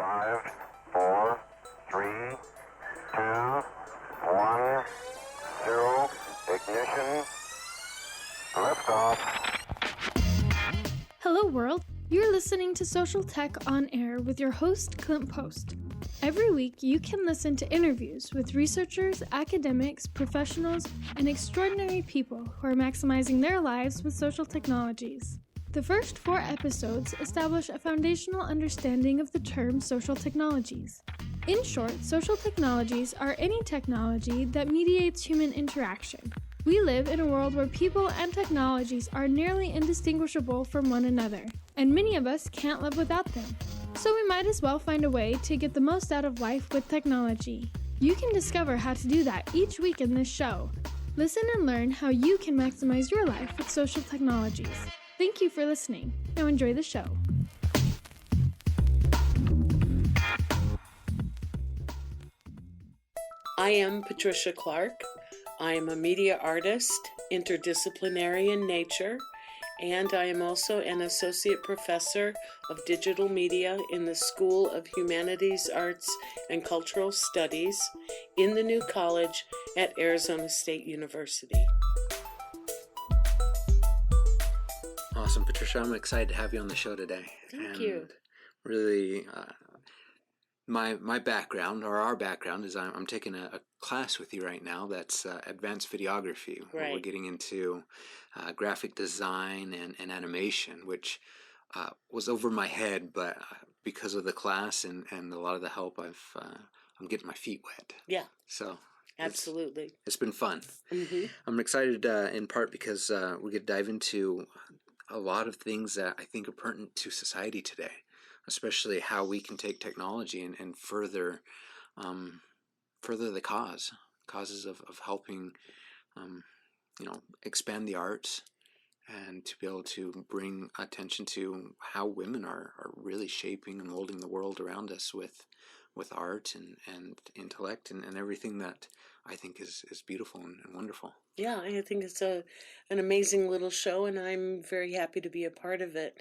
5, 4, 3, 2, 1, 0, ignition, liftoff. Hello world, you're listening to Social Tech on Air with your host Clint Post. Every week you can listen to interviews with researchers, academics, professionals, and extraordinary people who are maximizing their lives with social technologies. The first 4 episodes establish a foundational understanding of the term social technologies. In short, social technologies are any technology that mediates human interaction. We live in a world where people and technologies are nearly indistinguishable from one another, and many of us can't live without them. So we might as well find a way to get the most out of life with technology. You can discover how to do that each week in this show. Listen and learn how you can maximize your life with social technologies. Thank you for listening. Now enjoy the show. I am Patricia Clark. I am a media artist, interdisciplinary in nature, and I am also an associate professor of digital media in the School of Humanities, Arts, and Cultural Studies in the New College at Arizona State University. Awesome, Patricia. I'm excited to have you on the show today. Thank you. Really, my background, or our background, is I'm taking a class with you right now that's advanced videography. Right. Where we're getting into graphic design and animation, which was over my head, but because of the class and a lot of the help, I'm getting my feet wet. Yeah. So absolutely. it's been fun. Mm-hmm. I'm excited in part because we get to dive into a lot of things that I think are pertinent to society today, especially how we can take technology and further the causes of helping, expand the arts and to be able to bring attention to how women are really shaping and molding the world around us with art and intellect and everything that I think is beautiful and wonderful. Yeah, I think it's an amazing little show, and I'm very happy to be a part of it.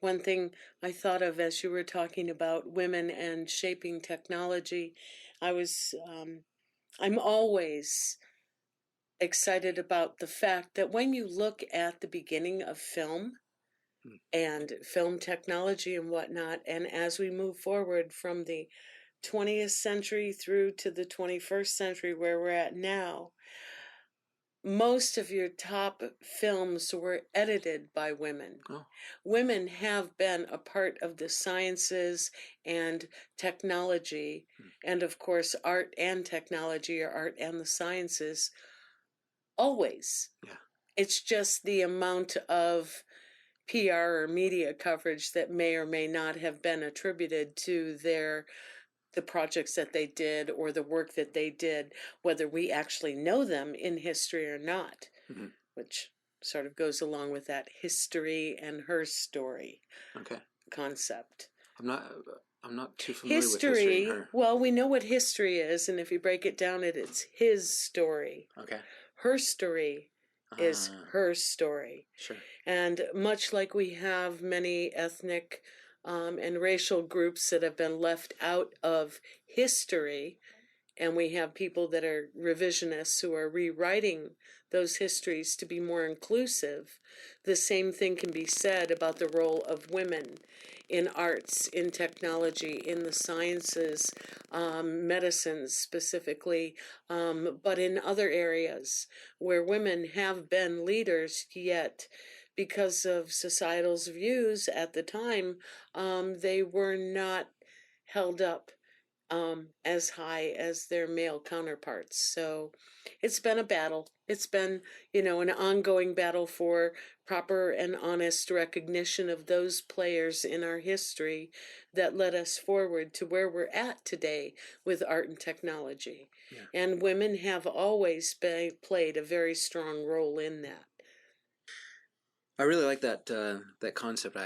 One thing I thought of as you were talking about women and shaping technology, I'm always excited about the fact that when you look at the beginning of film and film technology and whatnot, and as we move forward from the 20th century through to the 21st century where we're at now, most of your top films were edited by women. Oh. Women have been a part of the sciences and technology, and of course art and technology, or art and the sciences, always. Yeah. It's just the amount of PR or media coverage that may or may not have been attributed to the projects that they did or the work that they did, whether we actually know them in history or not, which sort of goes along with that history and her story concept. I'm not too familiar with history and her. Well, we know what history is, and if you break it down, it's his story. Okay. Her story is her story. Sure. And much like we have many ethnic and racial groups that have been left out of history, and we have people that are revisionists who are rewriting those histories to be more inclusive, the same thing can be said about the role of women in arts, in technology, in the sciences, medicine specifically, but in other areas where women have been leaders, yet because of societal's views at the time, they were not held up as high as their male counterparts. So it's been a battle. It's been, an ongoing battle for proper and honest recognition of those players in our history that led us forward to where we're at today with art and technology. Yeah. And women have always played a very strong role in that. I really like that concept.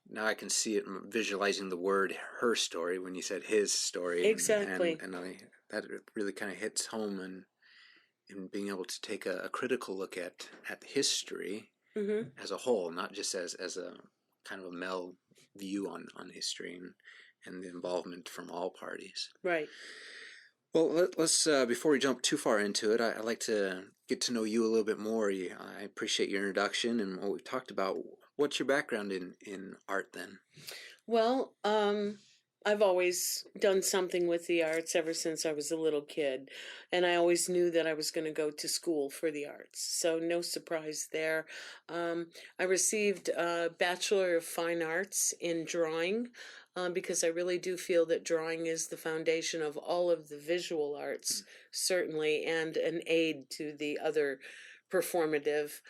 Now I can see it, visualizing the word "her story" when you said "his story." Exactly. And that really kind of hits home in being able to take a critical look at history as a whole, not just as a kind of a male view on history, and the involvement from all parties. Right. Well, let's before we jump too far into it, I'd like to get to know you a little bit more. I appreciate your introduction and what we've talked about. What's your background in art then? Well, I've always done something with the arts ever since I was a little kid, and I always knew that I was going to go to school for the arts. So no surprise there. I received a Bachelor of Fine Arts in drawing. Because I really do feel that drawing is the foundation of all of the visual arts, certainly, and an aid to the other performative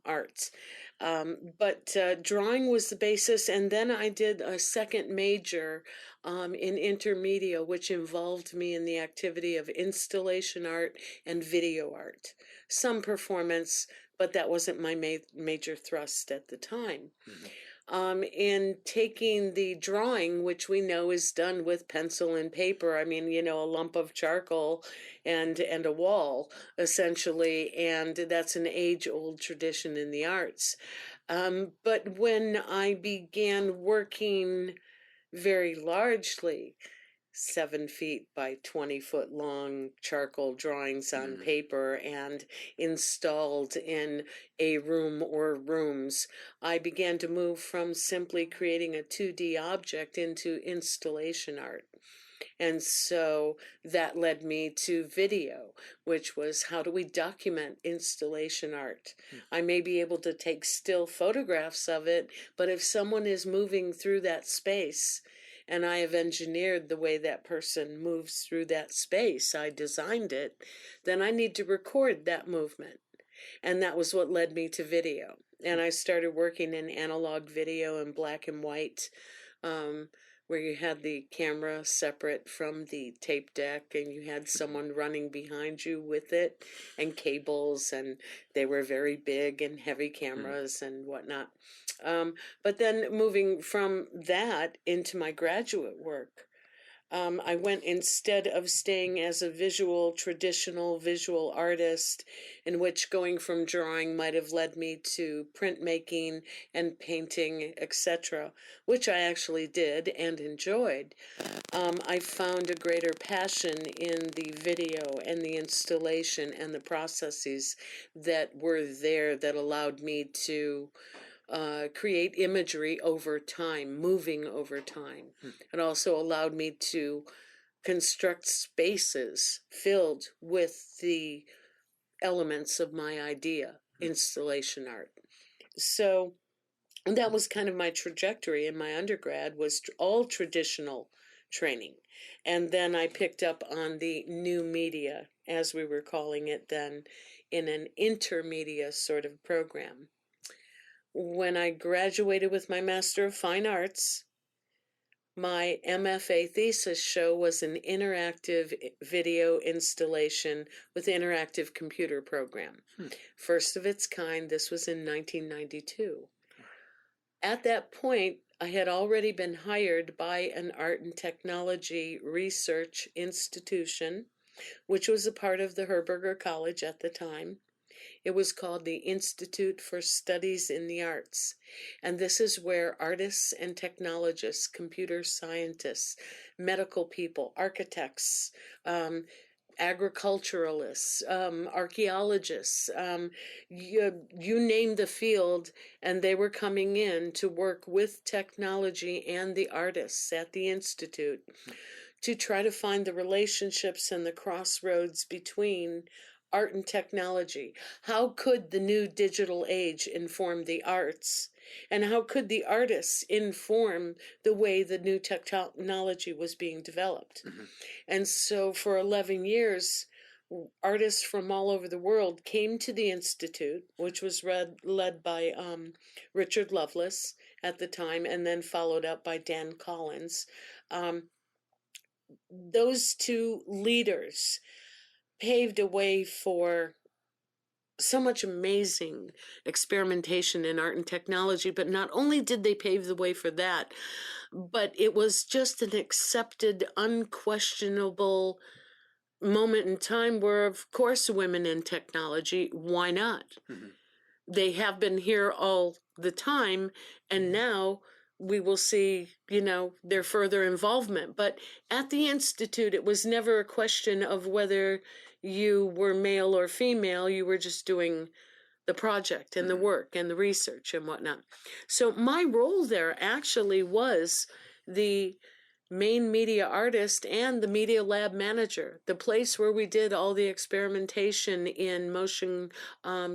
arts. But drawing was the basis, and then I did a second major in Intermedia, which involved me in the activity of installation art and video art. Some performance, but that wasn't my major thrust at the time. Mm-hmm. In taking the drawing, which we know is done with pencil and paper, I mean, a lump of charcoal and a wall, essentially, and that's an age-old tradition in the arts. But when I began working very largely, 7 feet by 20 foot long charcoal drawings on paper and installed in a room or rooms, I began to move from simply creating a 2D object into installation art. And so that led me to video, which was how do we document installation art? I may be able to take still photographs of it, but if someone is moving through that space, and I have engineered the way that person moves through that space, I designed it, then I need to record that movement. And that was what led me to video. And I started working in analog video and black and white, where you had the camera separate from the tape deck and you had someone running behind you with it and cables, and they were very big and heavy cameras and whatnot. But then moving from that into my graduate work, I went, instead of staying as a traditional visual artist, in which going from drawing might have led me to printmaking and painting, etc., which I actually did and enjoyed. I found a greater passion in the video and the installation and the processes that were there that allowed me to create imagery over time, moving over time. It also allowed me to construct spaces filled with the elements of my idea, installation art. So that was kind of my trajectory in my undergrad, was all traditional training. And then I picked up on the new media, as we were calling it then, in an intermedia sort of program. When I graduated with my Master of Fine Arts, my M.F.A. thesis show was an interactive video installation with interactive computer program. First of its kind. This was in 1992. At that point, I had already been hired by an art and technology research institution, which was a part of the Herberger College at the time. It was called the Institute for Studies in the Arts, and this is where artists and technologists, computer scientists, medical people, architects, agriculturalists, archaeologists, you name the field, and they were coming in to work with technology and the artists at the Institute to try to find the relationships and the crossroads between art and technology. How could the new digital age inform the arts? And how could the artists inform the way the new technology was being developed? And so for 11 years, artists from all over the world came to the Institute, which was led by Richard Lovelace at the time, and then followed up by Dan Collins. Those two leaders paved a way for so much amazing experimentation in art and technology, but not only did they pave the way for that, but it was just an accepted, unquestionable moment in time where, of course, women in technology, why not? They have been here all the time, and now we will see, their further involvement. But at the Institute, it was never a question of whether you were male or female. You were just doing the project and the work and the research and whatnot. So my role there actually was the main media artist and the media lab manager, the place where we did all the experimentation in motion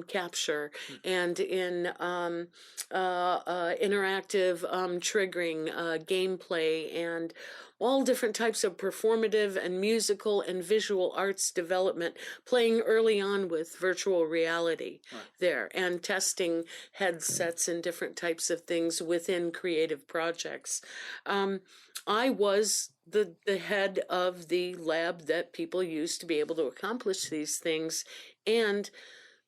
capture and in interactive triggering, gameplay, and all different types of performative and musical and visual arts development, playing early on with virtual reality there and testing headsets and different types of things within creative projects. I was the head of the lab that people use to be able to accomplish these things, and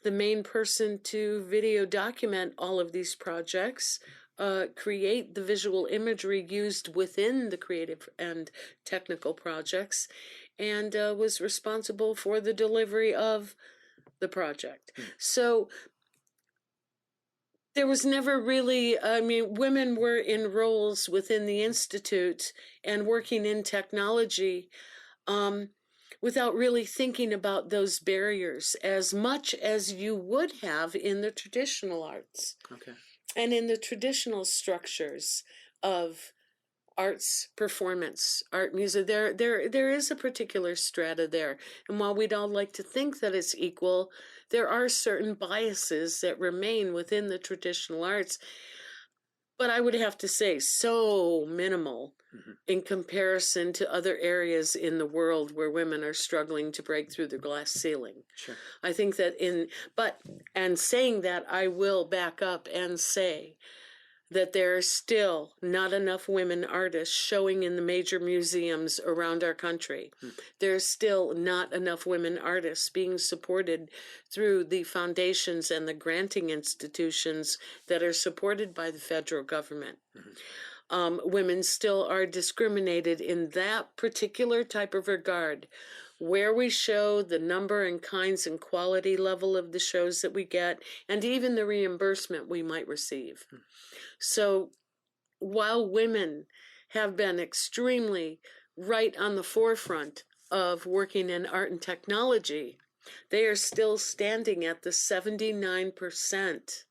the main person to video document all of these projects, create the visual imagery used within the creative and technical projects, and was responsible for the delivery of the project. So there was never really, women were in roles within the Institute and working in technology without really thinking about those barriers as much as you would have in the traditional arts. Okay. And in the traditional structures of arts performance, art music, there is a particular strata there. And while we'd all like to think that it's equal, there are certain biases that remain within the traditional arts. But I would have to say so minimal in comparison to other areas in the world where women are struggling to break through the glass ceiling. Sure. I think that and saying that, I will back up and say that there are still not enough women artists showing in the major museums around our country. There's still not enough women artists being supported through the foundations and the granting institutions that are supported by the federal government. Women still are discriminated in that particular type of regard, where we show the number and kinds and quality level of the shows that we get, and even the reimbursement we might receive. So while women have been extremely right on the forefront of working in art and technology, they are still standing at the 79%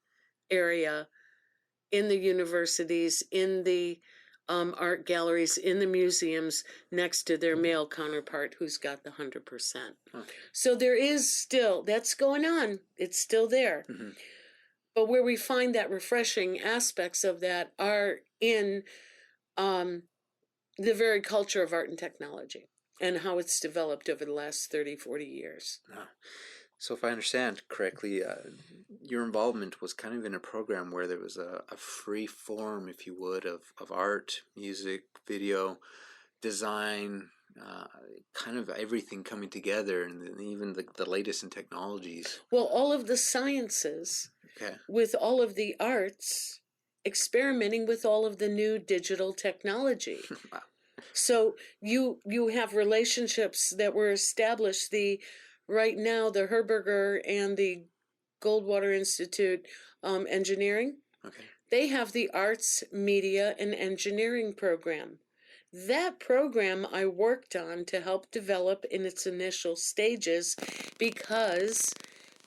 area in the universities, in the art galleries, in the museums, next to their male counterpart who's got the 100%. Okay. So there is still, that's going on. It's still there. But where we find that refreshing aspects of that are in the very culture of art and technology and how it's developed over the last 30, 40 years. Wow. So if I understand correctly, your involvement was kind of in a program where there was a free form, if you would, of art, music, video, design, kind of everything coming together, and even the latest in technologies. Well, all of the sciences, with all of the arts, experimenting with all of the new digital technology. Wow. So you have relationships that were established. Right now, the Herberger and the Goldwater Institute engineering, they have the arts, media, and engineering program. That program I worked on to help develop in its initial stages because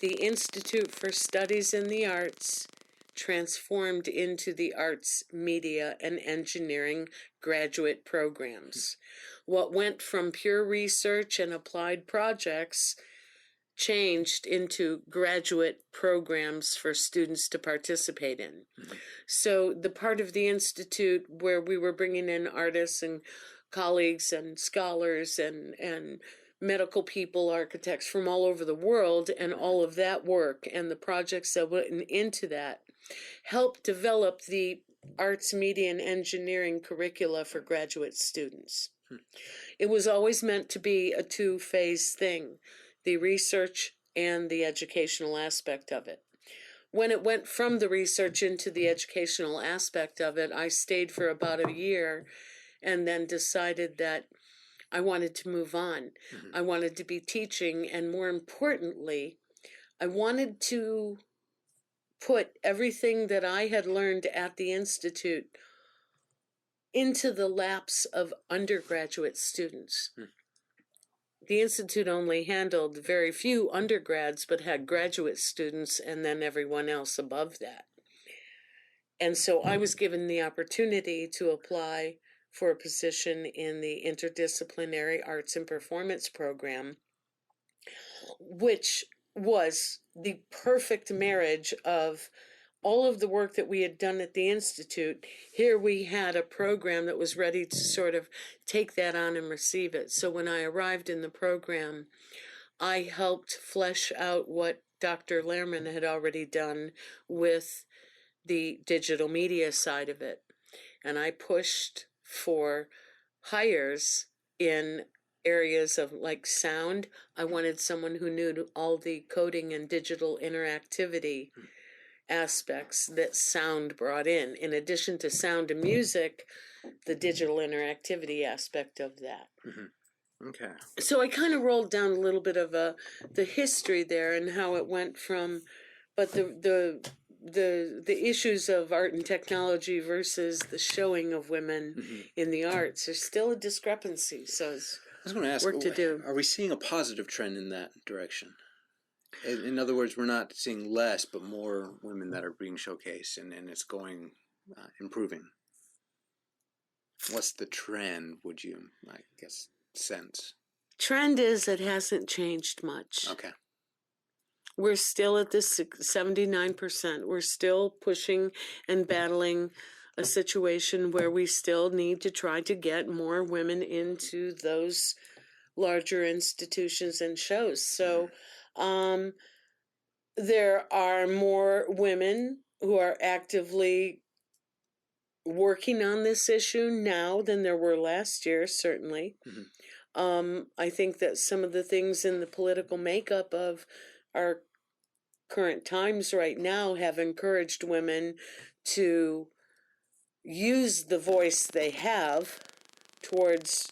the Institute for Studies in the Arts transformed into the arts, media, and engineering graduate programs. What went from pure research and applied projects changed into graduate programs for students to participate in. So the part of the Institute where we were bringing in artists and colleagues and scholars and medical people, architects from all over the world, and all of that work and the projects that went into that helped develop the arts, media, and engineering curricula for graduate students. It was always meant to be a two-phase thing, the research and the educational aspect of it. When it went from the research into the educational aspect of it, I stayed for about a year and then decided that I wanted to move on. I wanted to be teaching, and more importantly, I wanted to put everything that I had learned at the Institute into the laps of undergraduate students. The Institute only handled very few undergrads, but had graduate students and then everyone else above that. And so I was given the opportunity to apply for a position in the Interdisciplinary Arts and Performance program, which was the perfect marriage of all of the work that we had done at the Institute. Here we had a program that was ready to sort of take that on and receive it. So when I arrived in the program, I helped flesh out what Dr. Lehrman had already done with the digital media side of it. And I pushed for hires in areas of like sound. I wanted someone who knew all the coding and digital interactivity aspects that sound brought in addition to sound and music, the digital interactivity aspect of that. Okay. So I kind of rolled down a little bit of the history there and how it went from, but the issues of art and technology versus the showing of women in the arts, there's still a discrepancy. So it's I was going to ask, work to do. Are we seeing a positive trend in that direction? In other words, we're not seeing less, but more women that are being showcased, and it's going, improving. What's the trend, would you, I guess, sense? Trend is it hasn't changed much. Okay. We're still at this 79%. We're still pushing and battling a situation where we still need to try to get more women into those larger institutions and shows. So there are more women who are actively working on this issue now than there were last year, certainly. I think that some of the things in the political makeup of our current times right now have encouraged women to use the voice they have towards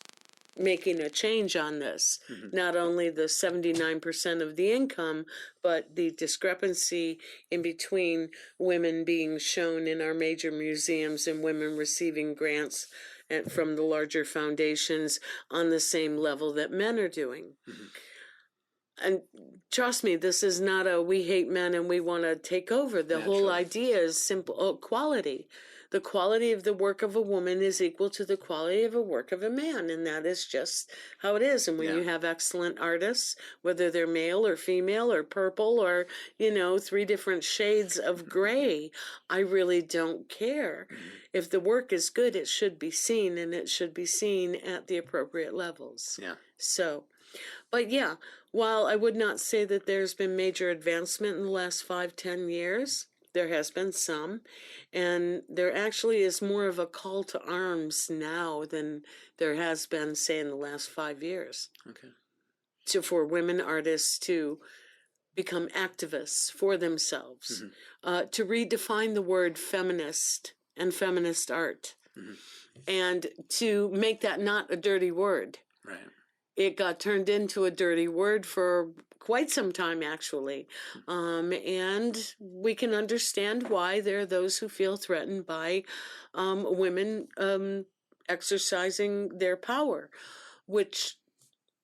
making a change on this. Not only the 79% of the income, but the discrepancy in between women being shown in our major museums and women receiving grants from the larger foundations on the same level that men are doing. And trust me, this is not a we hate men and we want to take over. The whole idea is simple quality. The quality of the work of a woman is equal to the quality of a work of a man, and that is just how it is. And when you have excellent artists, whether they're male or female or purple or, 3 different shades of gray, I really don't care. If the work is good, it should be seen, and it should be seen at the appropriate levels. So, but yeah, while I would not say that there's been major advancement in the last 5-10 years, there has been some, and there actually is more of a call to arms now than there has been, say, in the last 5 years. Okay. For women artists to become activists for themselves, to redefine the word feminist and feminist art, and to make that not a dirty word. Right. It got turned into a dirty word for quite some time, actually. And we can understand why there are those who feel threatened by women exercising their power, which,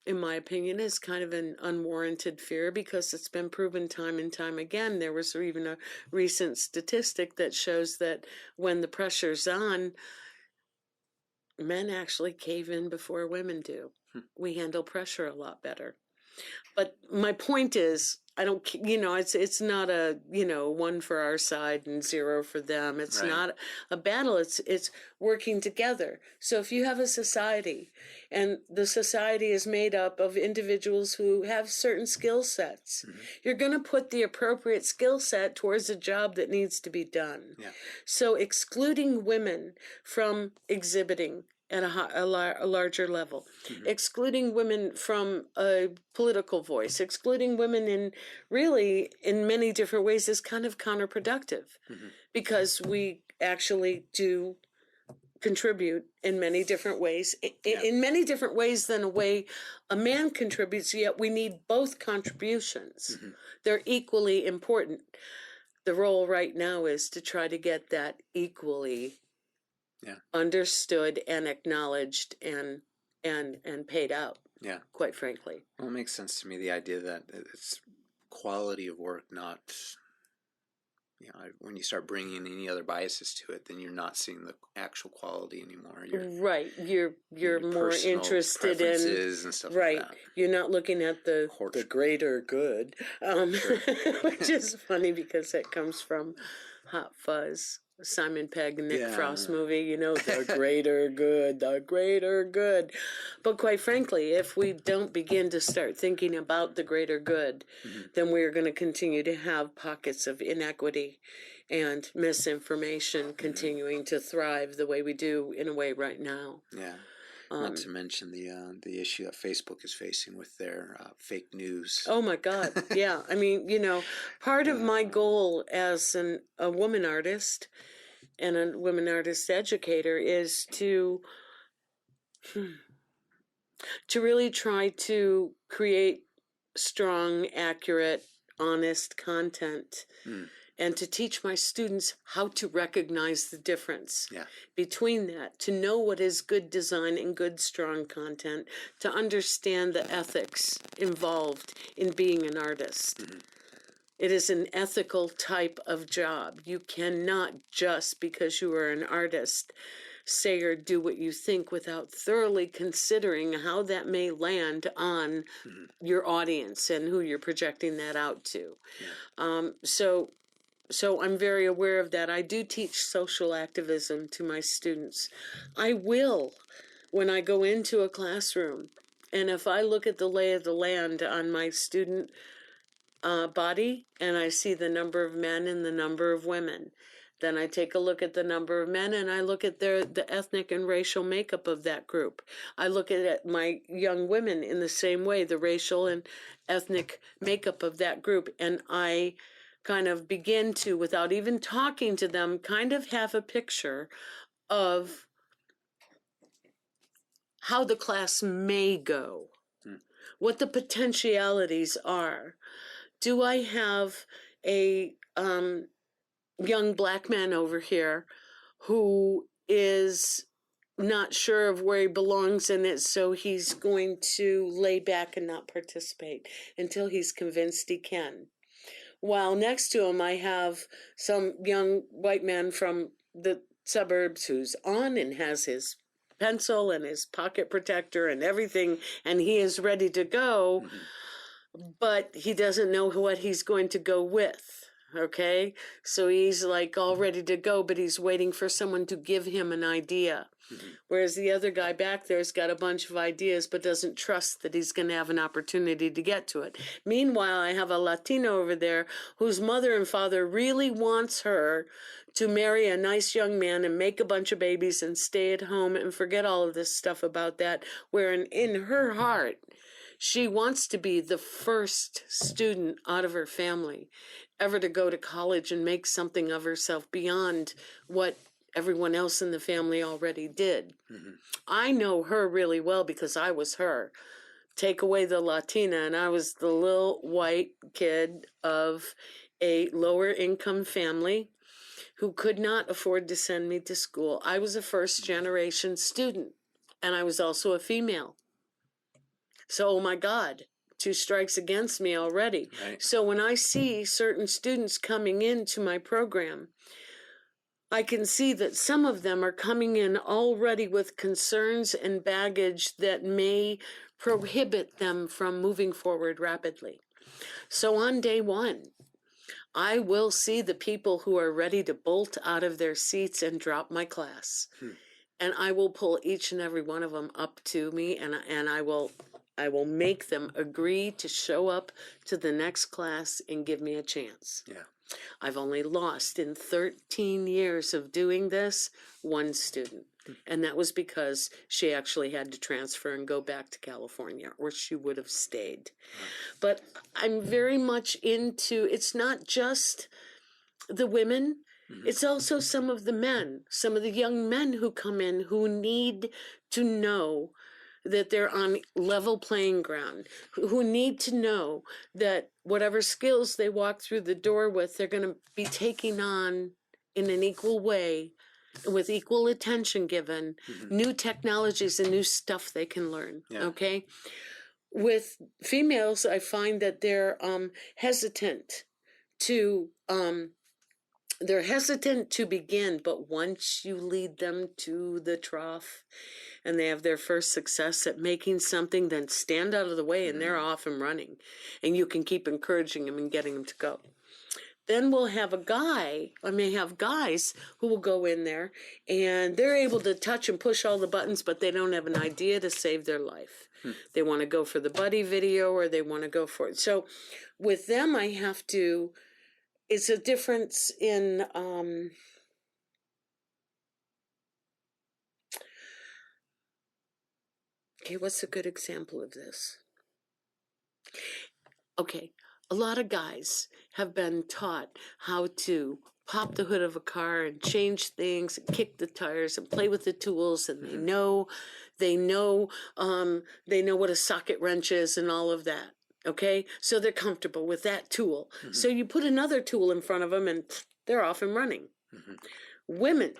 in my opinion, is kind of an unwarranted fear because it's been proven time and time again. There was even a recent statistic that shows that when the pressure's on, men actually cave in before women do. We handle pressure a lot better. But my point is, I don't, it's not a, 1 for our side and 0 for them. It's not a battle. It's working together. So if you have a society and the society is made up of individuals who have certain skill sets, you're going to put the appropriate skill set towards a job that needs to be done. So excluding women from exhibiting at a larger level, excluding women from a political voice, excluding women in many different ways is kind of counterproductive because we actually do contribute in many different ways, in many different ways than a way a man contributes, yet we need both contributions. They're equally important. The role right now is to try to get that equally understood and acknowledged and paid out. Yeah. Quite frankly. Well, it makes sense to me, the idea that it's quality of work, not, when you start bringing any other biases to it, then you're not seeing the actual quality anymore. Right. You're more interested in and stuff right. like that. You're not looking at the greater good, which is funny because it comes from Hot Fuzz, Simon Pegg and Nick Frost movie, the greater good, the greater good. But quite frankly, if we don't begin to start thinking about the greater good, then we're going to continue to have pockets of inequity and misinformation continuing to thrive the way we do in a way right now. Yeah. Not to mention the issue that Facebook is facing with their fake news. Oh my God! Yeah, I mean, part of my goal as a woman artist and a women artist educator is to really try to create strong, accurate, honest content. And to teach my students how to recognize the difference between that, to know what is good design and good, strong content, to understand the ethics involved in being an artist. It is an ethical type of job. You cannot just because you are an artist say or do what you think without thoroughly considering how that may land on your audience and who you're projecting that out to. So I'm very aware of that. I do teach social activism to my students. I will when I go into a classroom. And if I look at the lay of the land on my student body and I see the number of men and the number of women, then I take a look at the number of men and I look at the ethnic and racial makeup of that group. I look at my young women in the same way, the racial and ethnic makeup of that group. And I kind of begin to, without even talking to them, kind of have a picture of how the class may go, what the potentialities are. Do I have a young black man over here who is not sure of where he belongs in it, so he's going to lay back and not participate until he's convinced he can? While next to him, I have some young white man from the suburbs who's on and has his pencil and his pocket protector and everything, and he is ready to go, but he doesn't know what he's going to go with. Okay? So he's like all ready to go, but he's waiting for someone to give him an idea. Whereas the other guy back there's got a bunch of ideas, but doesn't trust that he's going to have an opportunity to get to it. Meanwhile, I have a Latina over there whose mother and father really wants her to marry a nice young man and make a bunch of babies and stay at home and forget all of this stuff about that, where in her heart, she wants to be the first student out of her family ever to go to college and make something of herself beyond what everyone else in the family already did. I know her really well because I was her. Take away the Latina, and I was the little white kid of a lower income family who could not afford to send me to school. I was a first generation student, and I was also a female. So, oh my God, 2 strikes against me already. Right. So when I see certain students coming into my program, I can see that some of them are coming in already with concerns and baggage that may prohibit them from moving forward rapidly. So on day 1, I will see the people who are ready to bolt out of their seats and drop my class. And I will pull each and every one of them up to me, and I will make them agree to show up to the next class and give me a chance. Yeah. I've only lost in 13 years of doing this 1 student. And that was because she actually had to transfer and go back to California, or she would have stayed. But I'm very much into, it's not just the women, it's also some of the men, some of the young men who come in who need to know that they're on level playing ground, who need to know that whatever skills they walk through the door with, they're going to be taking on in an equal way with equal attention given, new technologies and new stuff they can learn. Yeah. Okay. With females, I find that they're hesitant to begin, but once you lead them to the trough and they have their first success at making something, then stand out of the way and they're off and running. And you can keep encouraging them and getting them to go. Then we'll have guys who will go in there and they're able to touch and push all the buttons, but they don't have an idea to save their life. They want to go for the buddy video or they want to go for it. So with them, it's a difference in, okay, what's a good example of this? Okay, a lot of guys have been taught how to pop the hood of a car and change things and kick the tires and play with the tools, and they know what a socket wrench is and all of that. Okay, so they're comfortable with that tool. So you put another tool in front of them and they're off and running. Women,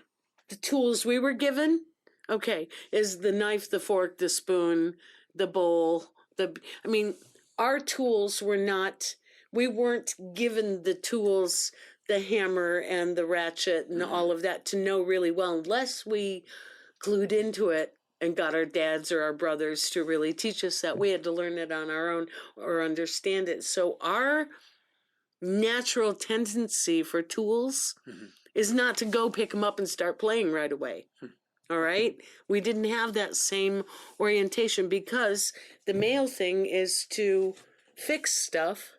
the tools we were given, okay, is the knife, the fork, the spoon, the bowl, our tools we weren't given the tools, the hammer and the ratchet and all of that to know really well, unless we glued into it and got our dads or our brothers to really teach us that. We had to learn it on our own or understand it. So our natural tendency for tools is not to go pick them up and start playing right away. All right? We didn't have that same orientation because the male thing is to fix stuff.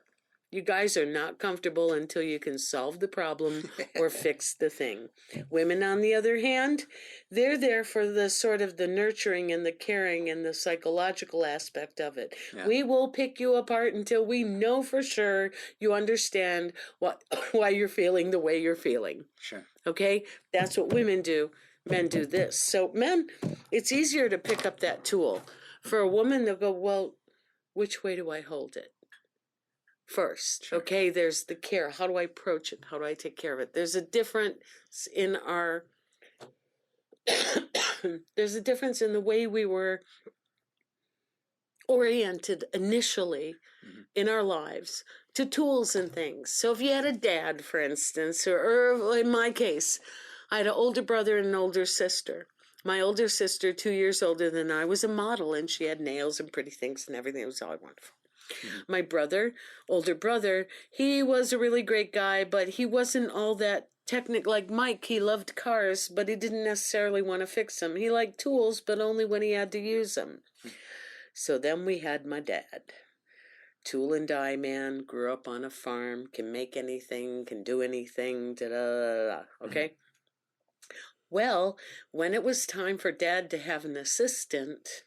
You guys are not comfortable until you can solve the problem or fix the thing. Women, on the other hand, they're there for the sort of the nurturing and the caring and the psychological aspect of it. Yeah. We will pick you apart until we know for sure you understand why you're feeling the way you're feeling. Sure. Okay? That's what women do. Men do this. So men, it's easier to pick up that tool. For a woman, they'll go, well, which way do I hold it? First, sure. Okay, there's the care. How do I approach it? How do I take care of it? There's a difference in the way we were oriented initially in our lives to tools and things. So if you had a dad, for instance, or in my case, I had an older brother and an older sister. My older sister, 2 years older than I, was a model, and she had nails and pretty things and everything. It was all wonderful. My older brother, he was a really great guy, but he wasn't all that technical. Like Mike, he loved cars, but he didn't necessarily want to fix them. He liked tools, but only when he had to use them. So then we had my dad. Tool and die man, grew up on a farm, can make anything, can do anything, okay? Well, when it was time for Dad to have an assistant,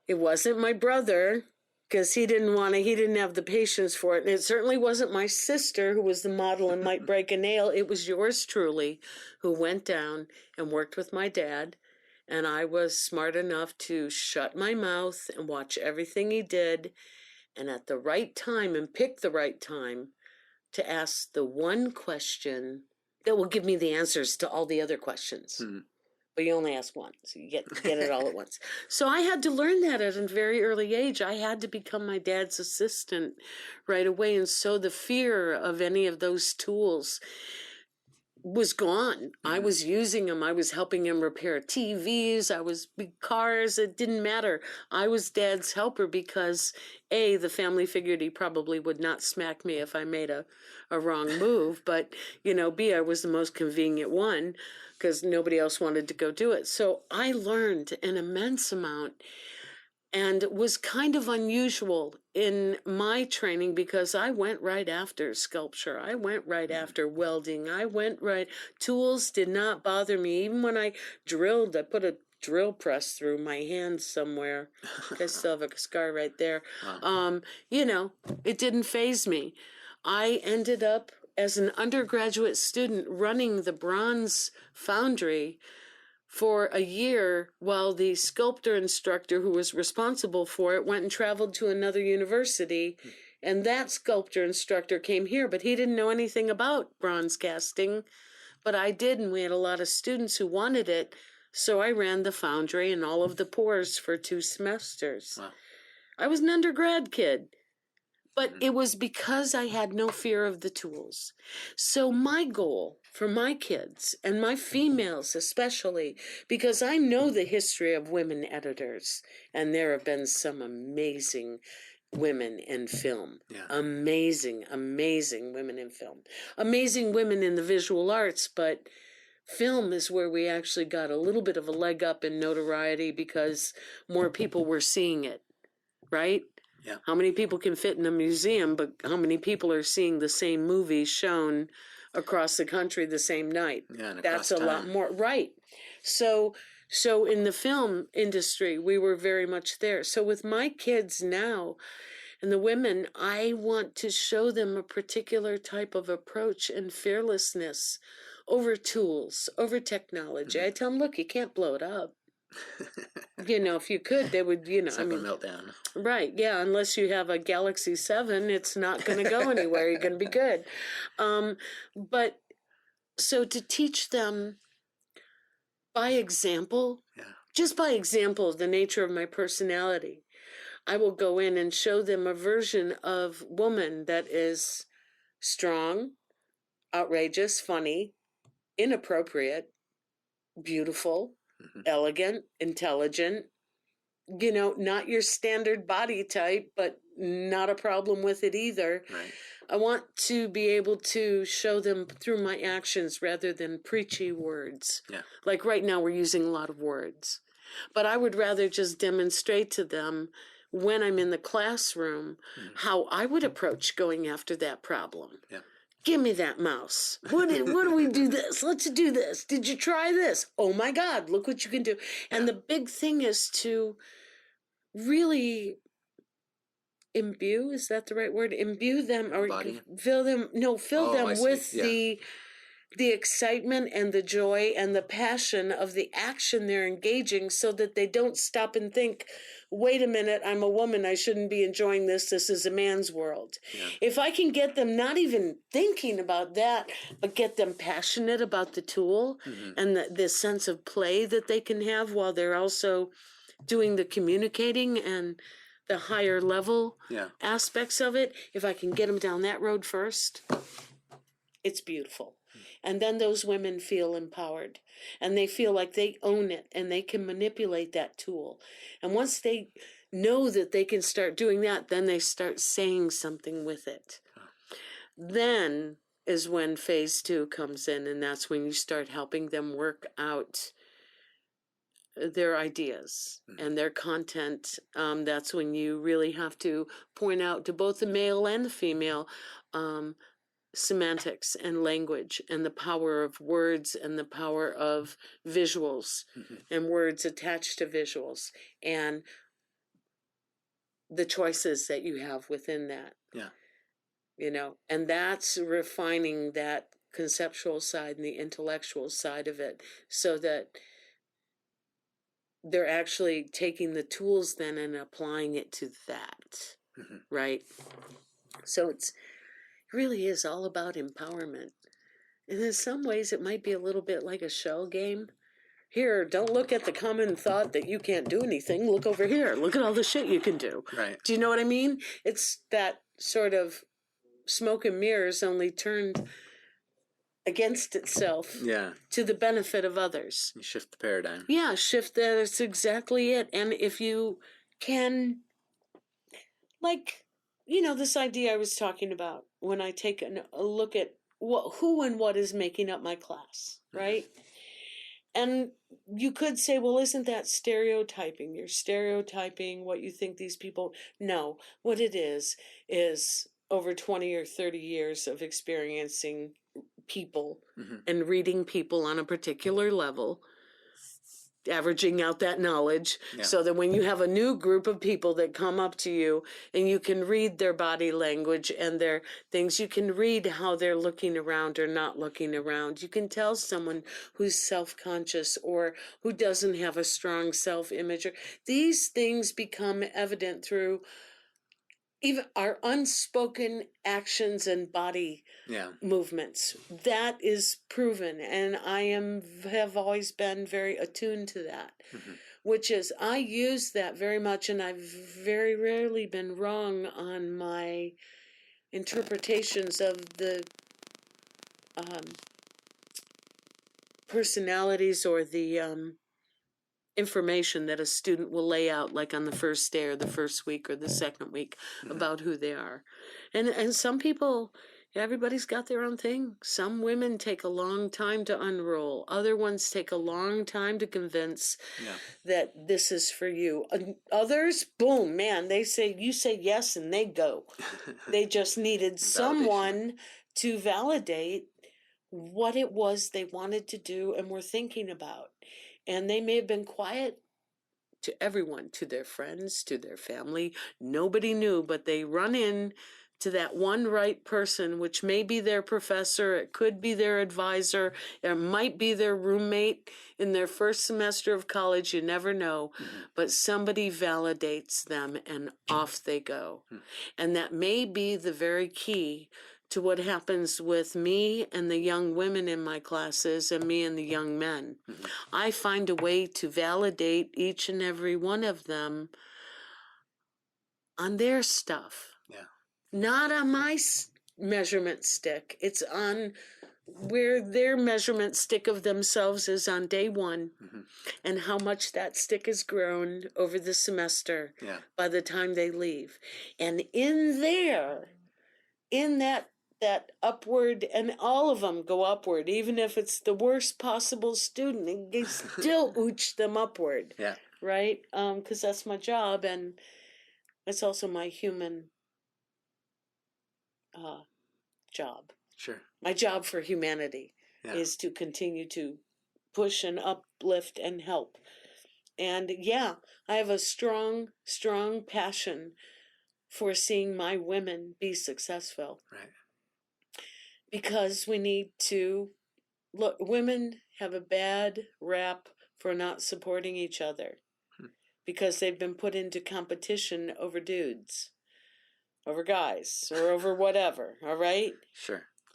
it wasn't my brother, because he didn't have the patience for it. And it certainly wasn't my sister, who was the model and might break a nail. It was yours truly, who went down and worked with my dad. And I was smart enough to shut my mouth and watch everything he did. And at the right time, and pick the right time, to ask the one question that will give me the answers to all the other questions. But you only ask one, so you get it all at once. So I had to learn that at a very early age. I had to become my dad's assistant right away. And so the fear of any of those tools was gone. I was using them. I was helping him repair TVs. Cars. It didn't matter. I was Dad's helper because A, the family figured he probably would not smack me if I made a wrong move. But, B, I was the most convenient one because nobody else wanted to go do it. So I learned an immense amount. And it was kind of unusual in my training because I went right after sculpture. I went right after welding. Tools did not bother me. Even when I drilled, I put a drill press through my hand somewhere. I still have a scar right there. Wow. It didn't faze me. I ended up as an undergraduate student running the bronze foundry for a year while the sculptor instructor who was responsible for it went and traveled to another university. And that sculptor instructor came here, but he didn't know anything about bronze casting. But I did, and we had a lot of students who wanted it. So I ran the foundry and all of the pours for 2 semesters. Wow. I was an undergrad kid. But it was because I had no fear of the tools. So my goal for my kids, and my females especially, because I know the history of women editors, and there have been some amazing women in film. Yeah. Amazing, amazing women in film. Amazing women in the visual arts, but film is where we actually got a little bit of a leg up in notoriety because more people were seeing it, right? Yeah. How many people can fit in a museum, but how many people are seeing the same movie shown across the country the same night? Yeah, and That's across a lot time. more, right? So in the film industry, we were very much there. So with my kids now and the women, I want to show them a particular type of approach and fearlessness over tools, over technology. I tell them, look, you can't blow it up. You know, if you could, they would, you know, It's like a meltdown. Right, yeah, unless you have a Galaxy 7, it's not going to go anywhere. You're going to be good. But so to teach them by example, just by example of the nature of my personality, I will go in and show them a version of woman that is strong, outrageous, funny, inappropriate, beautiful, elegant, intelligent, you know, not your standard body type, but not a problem with it either. Right. I want to be able to show them through my actions rather than preachy words. Yeah. Like right now, we're using a lot of words. But I would rather just demonstrate to them when I'm in the classroom how I would approach going after that problem. Yeah. Give me that mouse. What do we do this? Let's do this. Did you try this? Oh my God, look what you can do. And the big thing is to really imbue, is that the right word? Imbue them or Body? fill them I see. with the excitement and the joy and the passion of the action they're engaging so that they don't stop and think, wait a minute, I'm a woman, I shouldn't be enjoying this. This is a man's world. Yeah. If I can get them not even thinking about that, but get them passionate about the tool and the sense of play that they can have while they're also doing the communicating and the higher level aspects of it, if I can get them down that road first, it's beautiful. And then those women feel empowered and they feel like they own it and they can manipulate that tool. And once they know that they can start doing that, then they start saying something with it. Then is when phase 2 comes in, and that's when you start helping them work out their ideas and their content. That's when you really have to point out to both the male and the female semantics and language and the power of words and the power of visuals and words attached to visuals and the choices that you have within that. Yeah. You know, and that's refining that conceptual side and the intellectual side of it so that they're actually taking the tools then and applying it to that, right? So it really is all about empowerment. And in some ways, it might be a little bit like a shell game. Here, don't look at the common thought that you can't do anything. Look over here. Look at all the shit you can do. Right. Do you know what I mean? It's that sort of smoke and mirrors only turned against itself to the benefit of others. You shift the paradigm. Yeah, shift that. That's exactly it. And if you can, like, you know, this idea I was talking about when I take a look at who and what is making up my class, right? And you could say, well, isn't that stereotyping? You're stereotyping what you think these people... No, what it is over 20 or 30 years of experiencing people and reading people on a particular level, averaging out that knowledge so that when you have a new group of people that come up to you and you can read their body language and their things, you can read how they're looking around or not looking around. You can tell someone who's self-conscious or who doesn't have a strong self-image. These things become evident through even our unspoken actions and body Yeah. movements. That is proven, and have always been very attuned to that. Which is, I use that very much, and I've very rarely been wrong on my interpretations of the personalities or the information that a student will lay out, like on the first day or the first week or the second week, about who they are. And some people, everybody's got their own thing. Some women take a long time to unroll. Other ones take a long time to convince that this is for you. Others, boom, man, you say yes and they go. They just needed someone to validate what it was they wanted to do and were thinking about. And they may have been quiet to everyone, to their friends, to their family. Nobody knew, but they run in to that one right person, which may be their professor, it could be their advisor, it might be their roommate in their first semester of college, you never know, but somebody validates them and off they go. And that may be the very key to what happens with me and the young women in my classes and me and the young men. I find a way to validate each and every one of them on their stuff. Not on my measurement stick. It's on where their measurement stick of themselves is on day one, and how much that stick has grown over the semester by the time they leave. And in there, in that upward, and all of them go upward, even if it's the worst possible student, and they still ooch them upward. Right? Because that's my job, and it's also my human job. My job for humanity is to continue to push and uplift and help. And I have a strong, strong passion for seeing my women be successful. Because we need to look, women have a bad rap for not supporting each other because they've been put into competition over dudes, over guys, or over whatever, all right?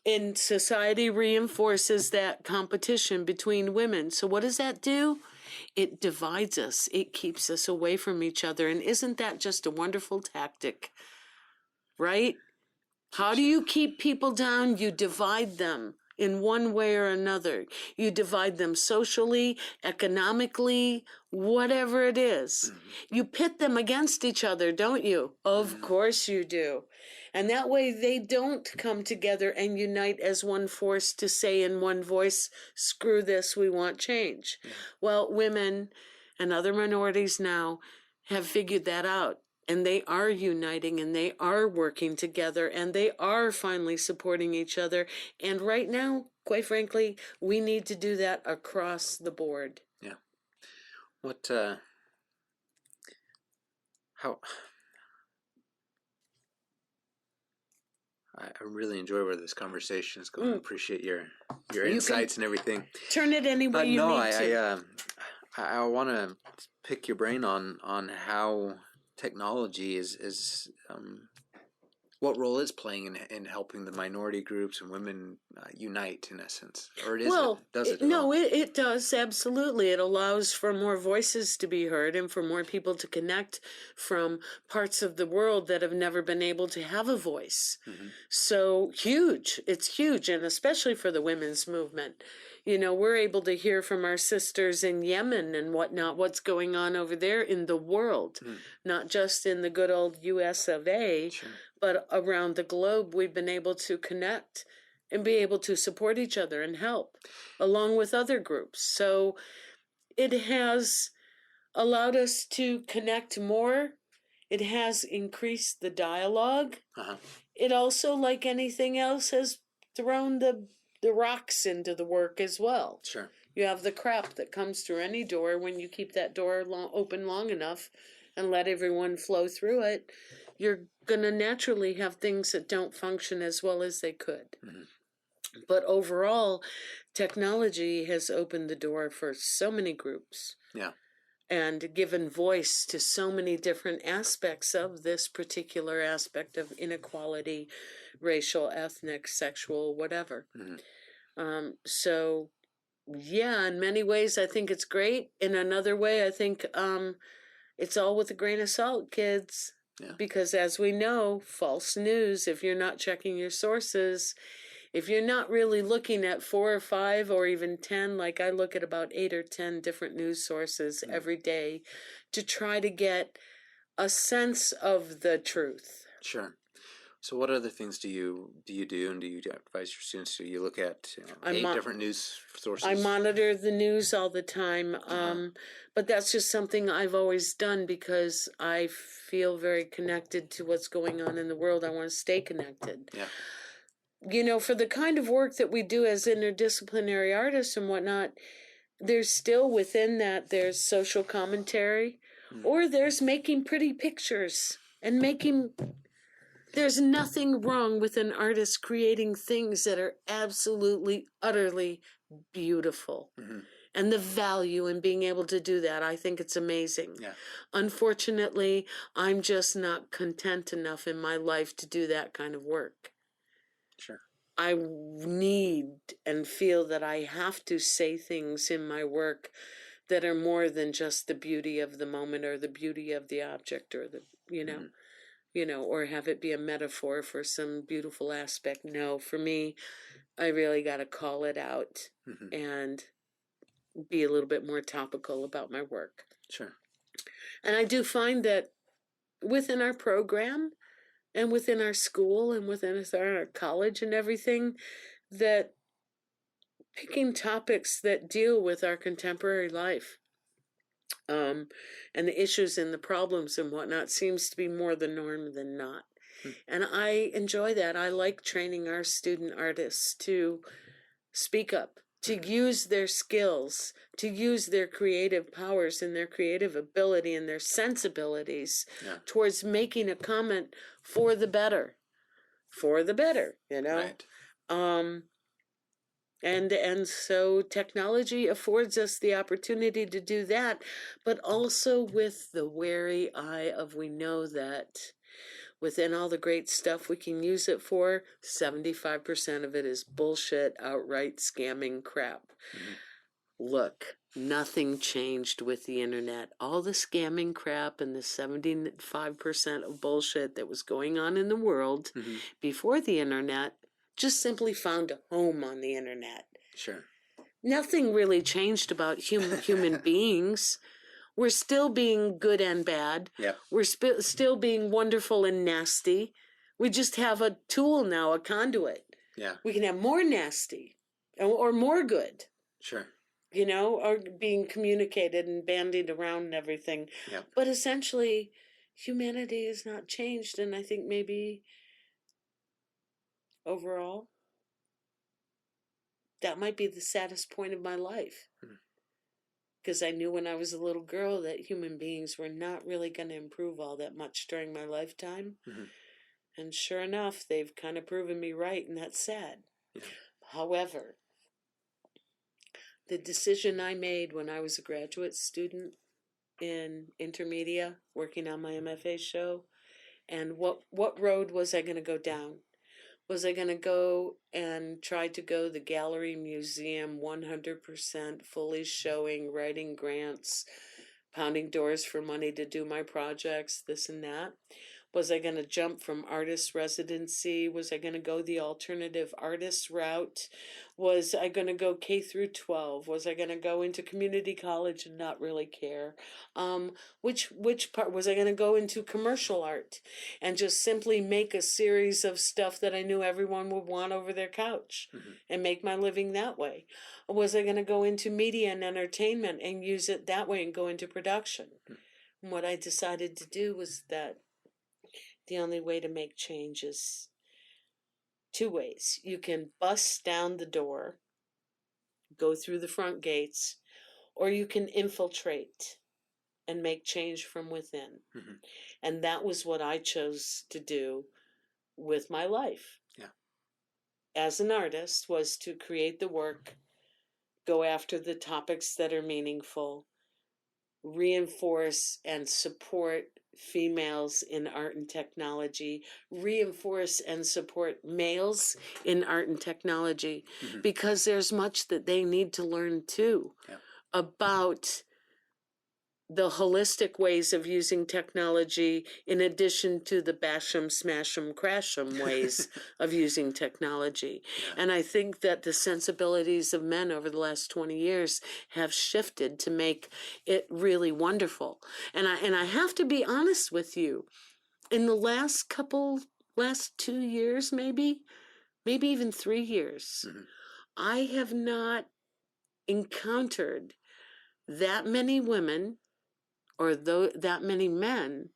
And society reinforces that competition between women. So what does that do? It divides us. It keeps us away from each other. And isn't that just a wonderful tactic? Right? How do you keep people down? You divide them in one way or another. You divide them socially, economically, whatever it is. You pit them against each other, don't you? Of course you do. And that way they don't come together and unite as one force to say in one voice, screw this, we want change. Well, women and other minorities now have figured that out. And they are uniting and they are working together and they are finally supporting each other. And right now, quite frankly, we need to do that across the board. I really enjoy where this conversation is going. I appreciate your insights and everything. Turn it any way you need to. I want to pick your brain on how technology is what role it's playing in helping the minority groups and women unite, in essence, or does it? No, it does, absolutely. It allows for more voices to be heard and for more people to connect from parts of the world that have never been able to have a voice. So it's huge, and especially for the women's movement. You know, we're able to hear from our sisters in Yemen and whatnot, what's going on over there in the world, not just in the good old URSA, but around the globe. We've been able to connect and be able to support each other and help along with other groups. So it has allowed us to connect more. It has increased the dialogue. It also, like anything else, has thrown the rocks into the work as well. You have the crap that comes through any door when you keep that door open long enough and let everyone flow through it. You're going to naturally have things that don't function as well as they could. But overall, technology has opened the door for so many groups. and given voice to so many different aspects of this particular aspect of inequality, racial, ethnic, sexual, whatever. So yeah, in many ways I think it's great. In another way, I think it's all with a grain of salt, kids. Yeah. Because as we know, false news, if you're not checking your sources, if you're not really looking at 4 or 5 or even 10, like I look at about 8 or 10 different news sources every day to try to get a sense of the truth. Sure. So what other things do you do, and do you advise your students to? You look at 8 different news sources? I monitor the news all the time, but that's just something I've always done because I feel very connected to what's going on in the world. I want to stay connected. Yeah. You know, for the kind of work that we do as interdisciplinary artists and whatnot, there's still within that, there's social commentary, or there's making pretty pictures and making... There's nothing wrong with an artist creating things that are absolutely, utterly beautiful. And the value in being able to do that, I think it's amazing. Yeah. Unfortunately, I'm just not content enough in my life to do that kind of work. Sure. I need and feel that I have to say things in my work that are more than just the beauty of the moment or the beauty of the object or the, you know, or have it be a metaphor for some beautiful aspect. No, for me, I really got to call it out and be a little bit more topical about my work. Sure. And I do find that within our program and within our school and within our college and everything, that picking topics that deal with our contemporary life and the issues and the problems and whatnot seems to be more the norm than not. And I enjoy that. I like training our student artists to speak up, to use their skills, to use their creative powers and their creative ability and their sensibilities towards making a comment for the better, you know? Right. And so technology affords us the opportunity to do that, but also with the wary eye of we know that within all the great stuff we can use it for, 75% of it is bullshit, outright scamming crap. Look, nothing changed with the internet. All the scamming crap and the 75% of bullshit that was going on in the world before the internet just simply found a home on the internet. Sure. Nothing really changed about human beings. We're still being good and bad. Yep. We're still being wonderful and nasty. We just have a tool now, a conduit. Yeah. We can have more nasty or more good. Sure. You know, or being communicated and bandied around and everything. Yep. But essentially, humanity has not changed, and I think maybe overall, that might be the saddest point of my life. Because I knew when I was a little girl that human beings were not really going to improve all that much during my lifetime. And sure enough, they've kind of proven me right, and that's sad. Yeah. However, the decision I made when I was a graduate student in Intermedia, working on my M.F.A. show, and what road was I going to go down? Was I going to go and try to go the gallery museum 100% fully showing, writing grants, pounding doors for money to do my projects, this and that? Was I going to jump from artist residency? Was I going to go the alternative artist route? Was I going to go K through 12? Was I going to go into community college and not really care? Which part? Was I going to go into commercial art and just simply make a series of stuff that I knew everyone would want over their couch and make my living that way? Or was I going to go into media and entertainment and use it that way and go into production? And what I decided to do was that the only way to make change is 2 ways. You can bust down the door, go through the front gates, or you can infiltrate and make change from within. And that was what I chose to do with my life. Yeah. As an artist, was to create the work, go after the topics that are meaningful, reinforce and support females in art and technology, reinforce and support males in art and technology, because there's much that they need to learn too about the holistic ways of using technology in addition to the bash 'em, smash 'em, crash 'em ways of using technology. And I think that the sensibilities of men over the last 20 years have shifted to make it really wonderful. And I have to be honest with you, in the last 2 years, maybe even 3 years, I have not encountered that many women or that many men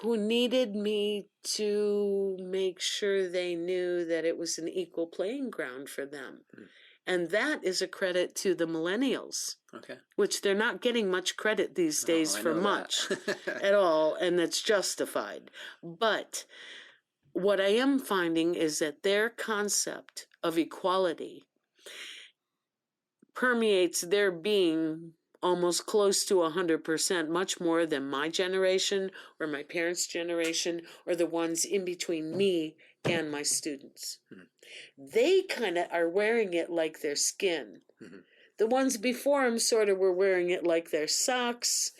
who needed me to make sure they knew that it was an equal playing ground for them. And that is a credit to the millennials, which they're not getting much credit these days for much at all, and that's justified. But what I am finding is that their concept of equality permeates their being almost close to 100%, much more than my generation or my parents' generation or the ones in between me and my students. They kind of are wearing it like their skin. The ones before them sort of were wearing it like their socks.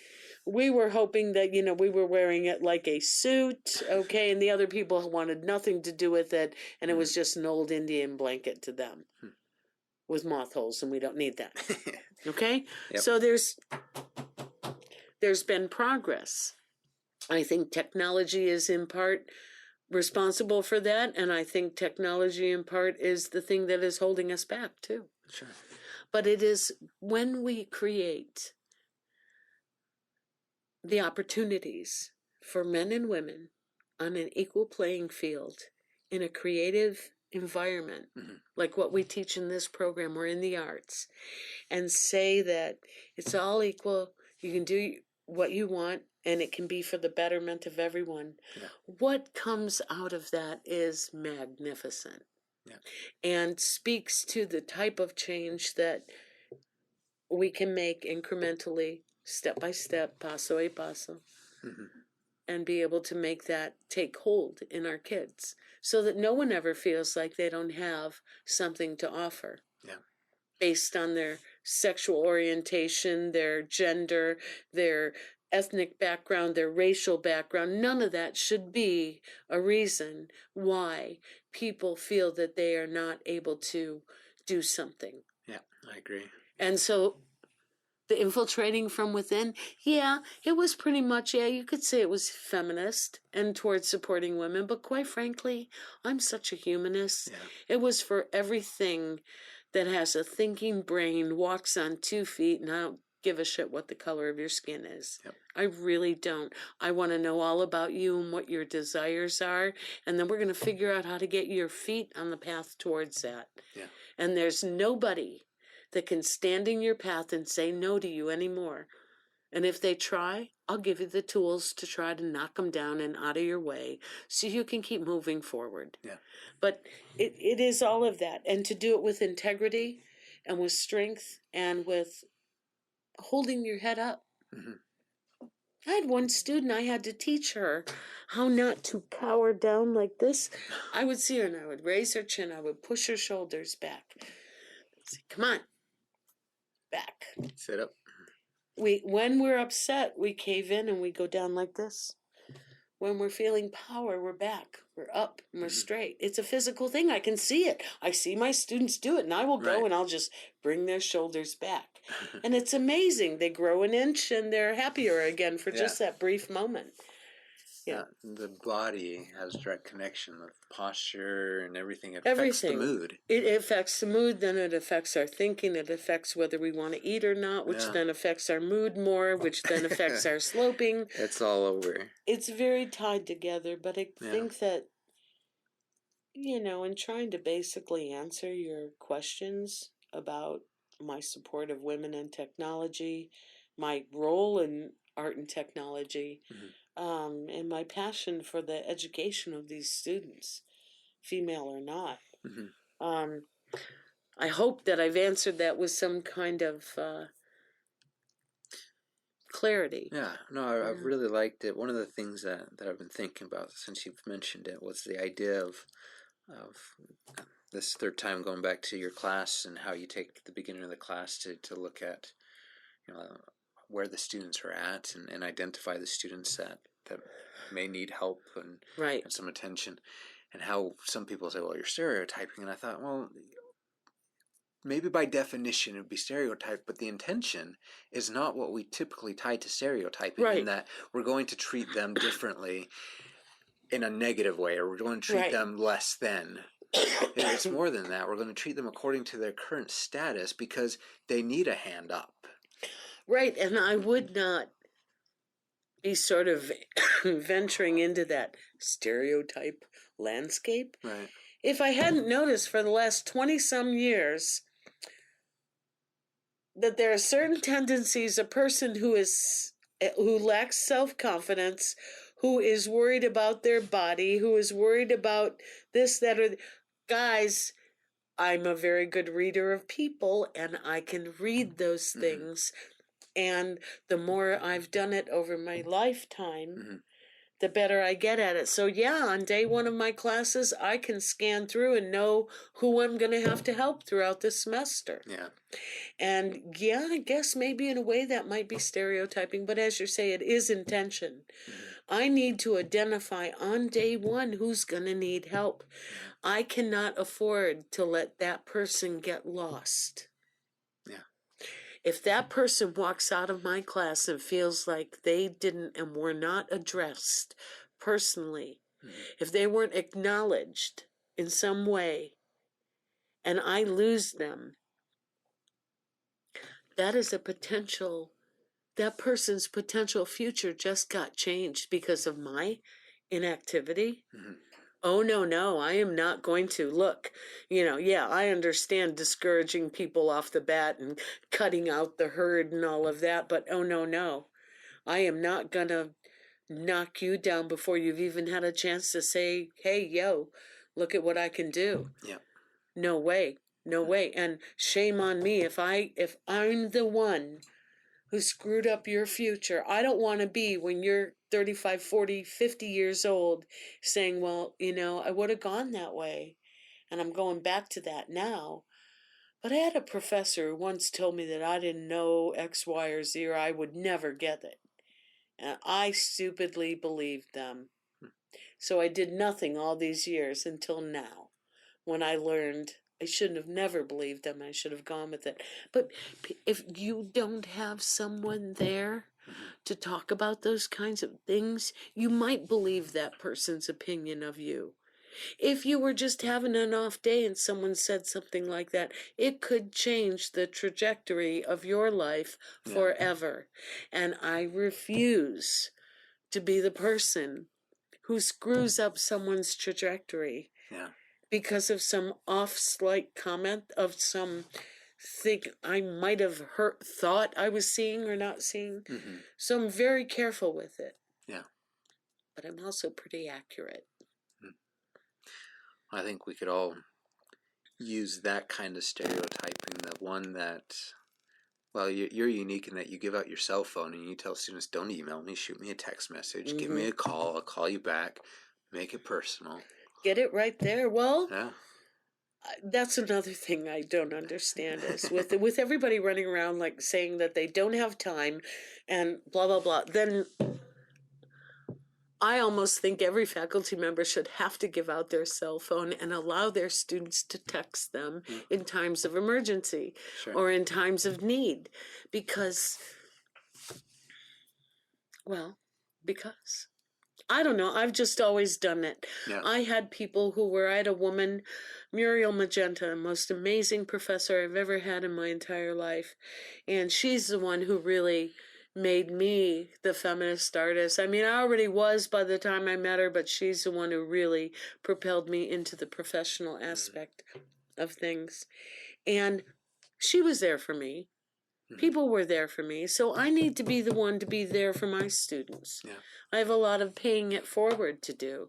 We were hoping that, we were wearing it like a suit, okay, and the other people wanted nothing to do with it, and it was just an old Indian blanket to them. With moth holes, and we don't need that. Okay? So there's been progress. I think technology is in part responsible for that, and I think technology in part is the thing that is holding us back too. Sure. But it is when we create the opportunities for men and women on an equal playing field in a creative environment, like what we teach in this program or in the arts, and say that it's all equal, you can do what you want, and it can be for the betterment of everyone. What comes out of that is magnificent and speaks to the type of change that we can make incrementally, step by step, paso a paso, and be able to make that take hold in our kids so that no one ever feels like they don't have something to offer based on their sexual orientation, their gender, their ethnic background, their racial background. None of that should be a reason why people feel that they are not able to do something. Yeah, I agree. And so the infiltrating from within, it was pretty much, you could say it was feminist and towards supporting women, but quite frankly, I'm such a humanist. It was for everything that has a thinking brain, walks on 2 feet, and I don't give a shit what the color of your skin is. I really don't. I want to know all about you and what your desires are, and then we're going to figure out how to get your feet on the path towards that. And there's nobody that can stand in your path and say no to you anymore. And if they try, I'll give you the tools to try to knock them down and out of your way so you can keep moving forward. But it is all of that. And to do it with integrity and with strength and with holding your head up. I had one student, I had to teach her how not to cower down like this. I would see her and I would raise her chin, I would push her shoulders back. I'd say, come on. Back. Sit up. When we're upset, we cave in and we go down like this. When we're feeling power, we're back, we're up, and we're straight. It's a physical thing. I can see it. I see my students do it, and I will go and I'll just bring their shoulders back. And it's amazing. They grow an inch and they're happier again for just that brief moment. The body has direct connection with posture and everything. It affects the mood. It affects the mood, then it affects our thinking, it affects whether we want to eat or not, which then affects our mood more, which then affects our sloping. It's all over. It's very tied together, but I think that, in trying to basically answer your questions about my support of women in technology, my role in art and technology, and my passion for the education of these students, female or not. I hope that I've answered that with some kind of clarity. Yeah, no, I've really liked it. One of the things that I've been thinking about since you've mentioned it was the idea of this third time going back to your class and how you take the beginning of the class to look at, you know, where the students are at and identify the students that may need help and some attention, and how some people say, well, you're stereotyping. And I thought, well, maybe by definition it would be stereotype, but the intention is not what we typically tie to stereotyping, in that we're going to treat them differently in a negative way, or we're going to treat them less than. It's more than that. We're going to treat them according to their current status because they need a hand up. Right, and I would not be sort of venturing into that stereotype landscape if I hadn't noticed for the last 20-some years that there are certain tendencies. A person who lacks self-confidence, who is worried about their body, who is worried about this, that, or guys, I'm a very good reader of people, and I can read those things. And the more I've done it over my lifetime, the better I get at it. So yeah, on day one of my classes, I can scan through and know who I'm going to have to help throughout the semester. Yeah. And yeah, I guess maybe in a way that might be stereotyping, but as you say, it is intention. I need to identify on day one who's going to need help. I cannot afford to let that person get lost. If that person walks out of my class and feels like they didn't and were not addressed personally, if they weren't acknowledged in some way, and I lose them, that is a potential, that person's potential future just got changed because of my inactivity. Oh, no, I am not going to. Look, I understand discouraging people off the bat and cutting out the herd and all of that, but oh, no. I am not going to knock you down before you've even had a chance to say, hey, yo, look at what I can do. Yeah. No way. And shame on me if I'm the one who screwed up your future. I don't want to be, when you're 35, 40, 50 years old, saying, well, I would have gone that way, and I'm going back to that now. But I had a professor who once told me that I didn't know X, Y, or Z, or I would never get it. And I stupidly believed them. So I did nothing all these years until now, when I learned I shouldn't have never believed them. I should have gone with it. But if you don't have someone there to talk about those kinds of things, you might believe that person's opinion of you. If you were just having an off day and someone said something like that, it could change the trajectory of your life forever. And I refuse to be the person who screws up someone's trajectory. Yeah. Because of some off-slight comment of some thing I might have thought I was seeing or not seeing. So I'm very careful with it. Yeah. But I'm also pretty accurate. I think we could all use that kind of stereotyping, the one that, well, you're unique in that you give out your cell phone and you tell students, don't email me, shoot me a text message, give me a call, I'll call you back, make it personal. Get it right there. Well, that's another thing I don't understand is with everybody running around like saying that they don't have time and blah, blah, blah, then I almost think every faculty member should have to give out their cell phone and allow their students to text them in times of emergency or in times of need. Because I don't know. I've just always done it. Yeah. I had a woman, Muriel Magenta, most amazing professor I've ever had in my entire life. And she's the one who really made me the feminist artist. I mean, I already was by the time I met her, but she's the one who really propelled me into the professional aspect of things. And she was there for me. People were there for me, so I need to be the one to be there for my students. Yeah. I have a lot of paying it forward to do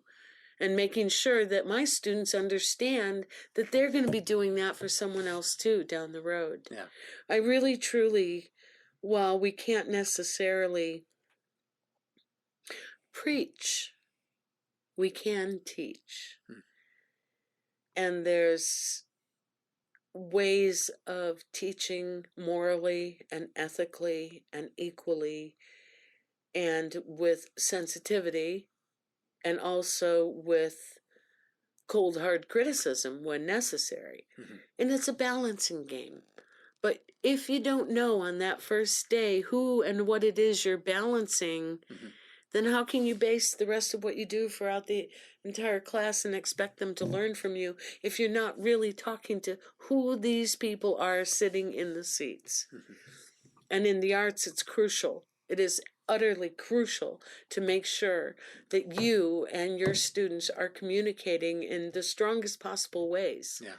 and making sure that my students understand that they're going to be doing that for someone else too down the road. Yeah. I really, truly while we can't necessarily preach, we can teach. And there's ways of teaching morally and ethically and equally and with sensitivity and also with cold hard criticism when necessary. And it's a balancing game. But if you don't know on that first day who and what it is you're balancing, then how can you base the rest of what you do throughout the entire class and expect them to learn from you if you're not really talking to who these people are sitting in the seats? And in the arts, it's crucial. It is utterly crucial to make sure that you and your students are communicating in the strongest possible ways. Yeah.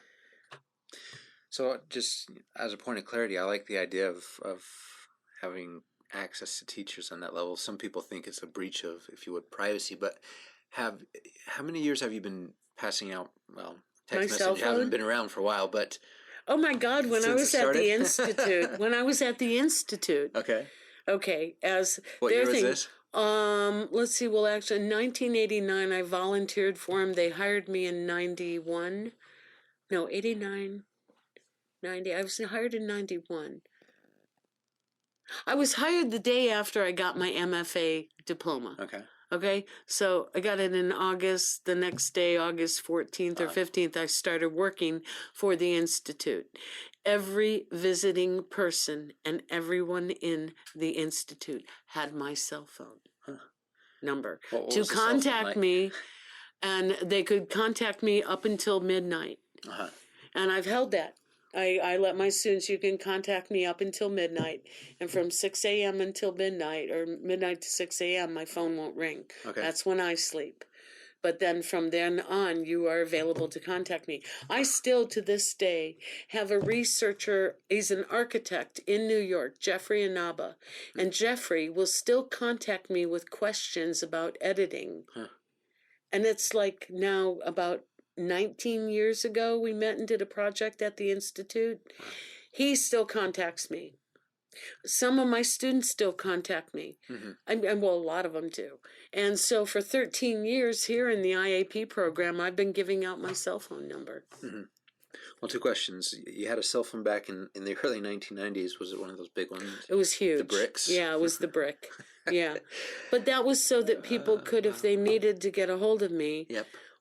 So just as a point of clarity, I like the idea of having access to teachers on that level. Some people think it's a breach of, if you would, privacy, but how many years have you been passing out, well, text My message hasn't been around for a while, but oh my God, when I was at the Institute. Okay, as what year was this? Let's see, well, actually, in 1989, I volunteered for them. They hired me in 91. No, 89, 90. I was hired in 91. I was hired the day after I got my M.F.A. diploma. Okay, so I got it in August. The next day, August 14th or 15th, I started working for the Institute. Every visiting person and everyone in the Institute had my cell phone number to contact me, and they could contact me up until midnight. And I've held that. I let my students, you can contact me up until midnight, and from 6 a.m. until midnight, or midnight to 6 a.m., my phone won't ring. That's when I sleep. But then from then on, you are available to contact me. I still, to this day, have a researcher, he's an architect in New York, Jeffrey Inaba, and Jeffrey will still contact me with questions about editing. And it's like now about 19 years ago, we met and did a project at the Institute. He still contacts me. Some of my students still contact me. And well, a lot of them do. And so for 13 years here in the IAP program, I've been giving out my cell phone number. Well, two questions. You had a cell phone back in the early 1990s. Was it one of those big ones? It was huge. The bricks? Yeah, it was the brick. Yeah. But that was so that people could, if they needed to get a hold of me,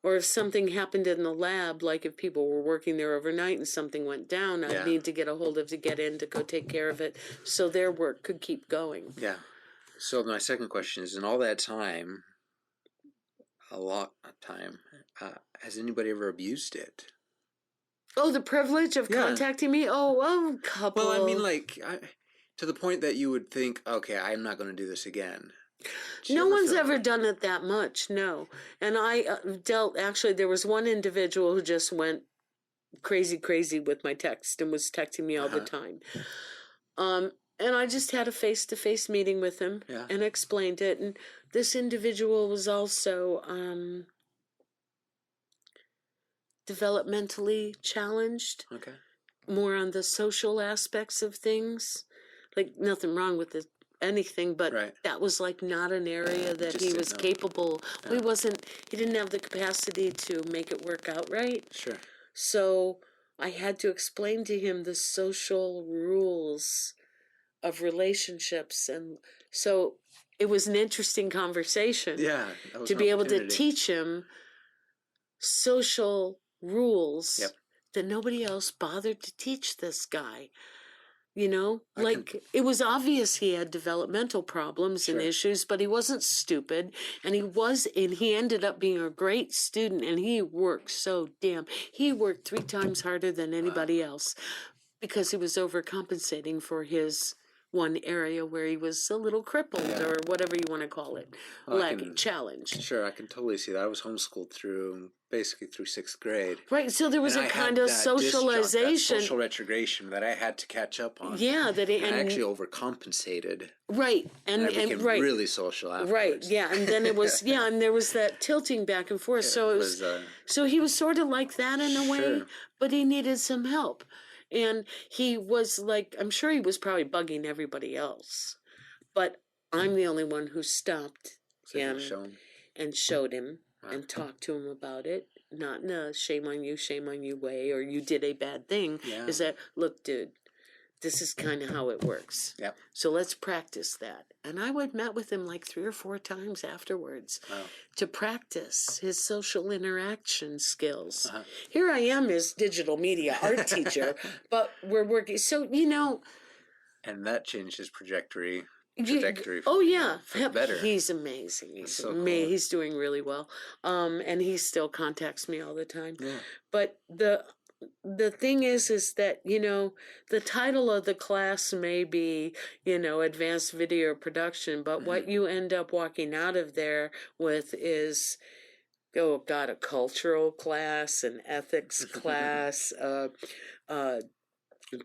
or if something happened in the lab, like if people were working there overnight and something went down, I'd need to get a hold of to get in to go take care of it so their work could keep going. Yeah. So my second question is, in all that time, a lot of time, has anybody ever abused it? Oh, the privilege of contacting me? Oh, couple. Well, I mean, like, to the point that you would think, okay, I'm not going to do this again. No one's ever done it that much, no. And I actually, there was one individual who just went crazy with my text and was texting me all the time. And I just had a face-to-face meeting with him and explained it. And this individual was also developmentally challenged. More on the social aspects of things. Like, nothing wrong with anything, but that was like not an area that he was capable. He didn't have the capacity to make it work out right. So I had to explain to him the social rules of relationships, and so it was an interesting conversation to be able to teach him social rules that nobody else bothered to teach this guy. You know, it was obvious he had developmental problems and issues, but he wasn't stupid, and he ended up being a great student, and he worked he worked 3 times harder than anybody else because he was overcompensating for his one area where he was a little crippled or whatever you want to call it, challenged. Sure, I can totally see that. I was homeschooled basically through 6th grade. Right, so there was a kind of socialization. That social retrogression that I had to catch up on. Yeah, and I actually overcompensated. Right, and I became really social afterwards. Right, yeah, and then it was, and there was that tilting back and forth. So it was so he was sort of like that in a way, but he needed some help. And he was like, I'm sure he was probably bugging everybody else, but I'm the only one who stopped him and showed him and talked to him about it. Not in a shame on you way, or you did a bad thing. Yeah. Is that, look, dude, this is kind of how it works. Yep. So let's practice that. And I would met with him like 3 or 4 times afterwards to practice his social interaction skills. Here I am as digital media art teacher, but we're working. So, you know. And that changed his trajectory. Oh yeah, better. He's amazing. He's so amazing. cool. He's doing really well. And he still contacts me all the time. Yeah. But the thing is that, you know, the title of the class may be, you know, advanced video production, but what you end up walking out of there with is, oh God, a cultural class, an ethics class,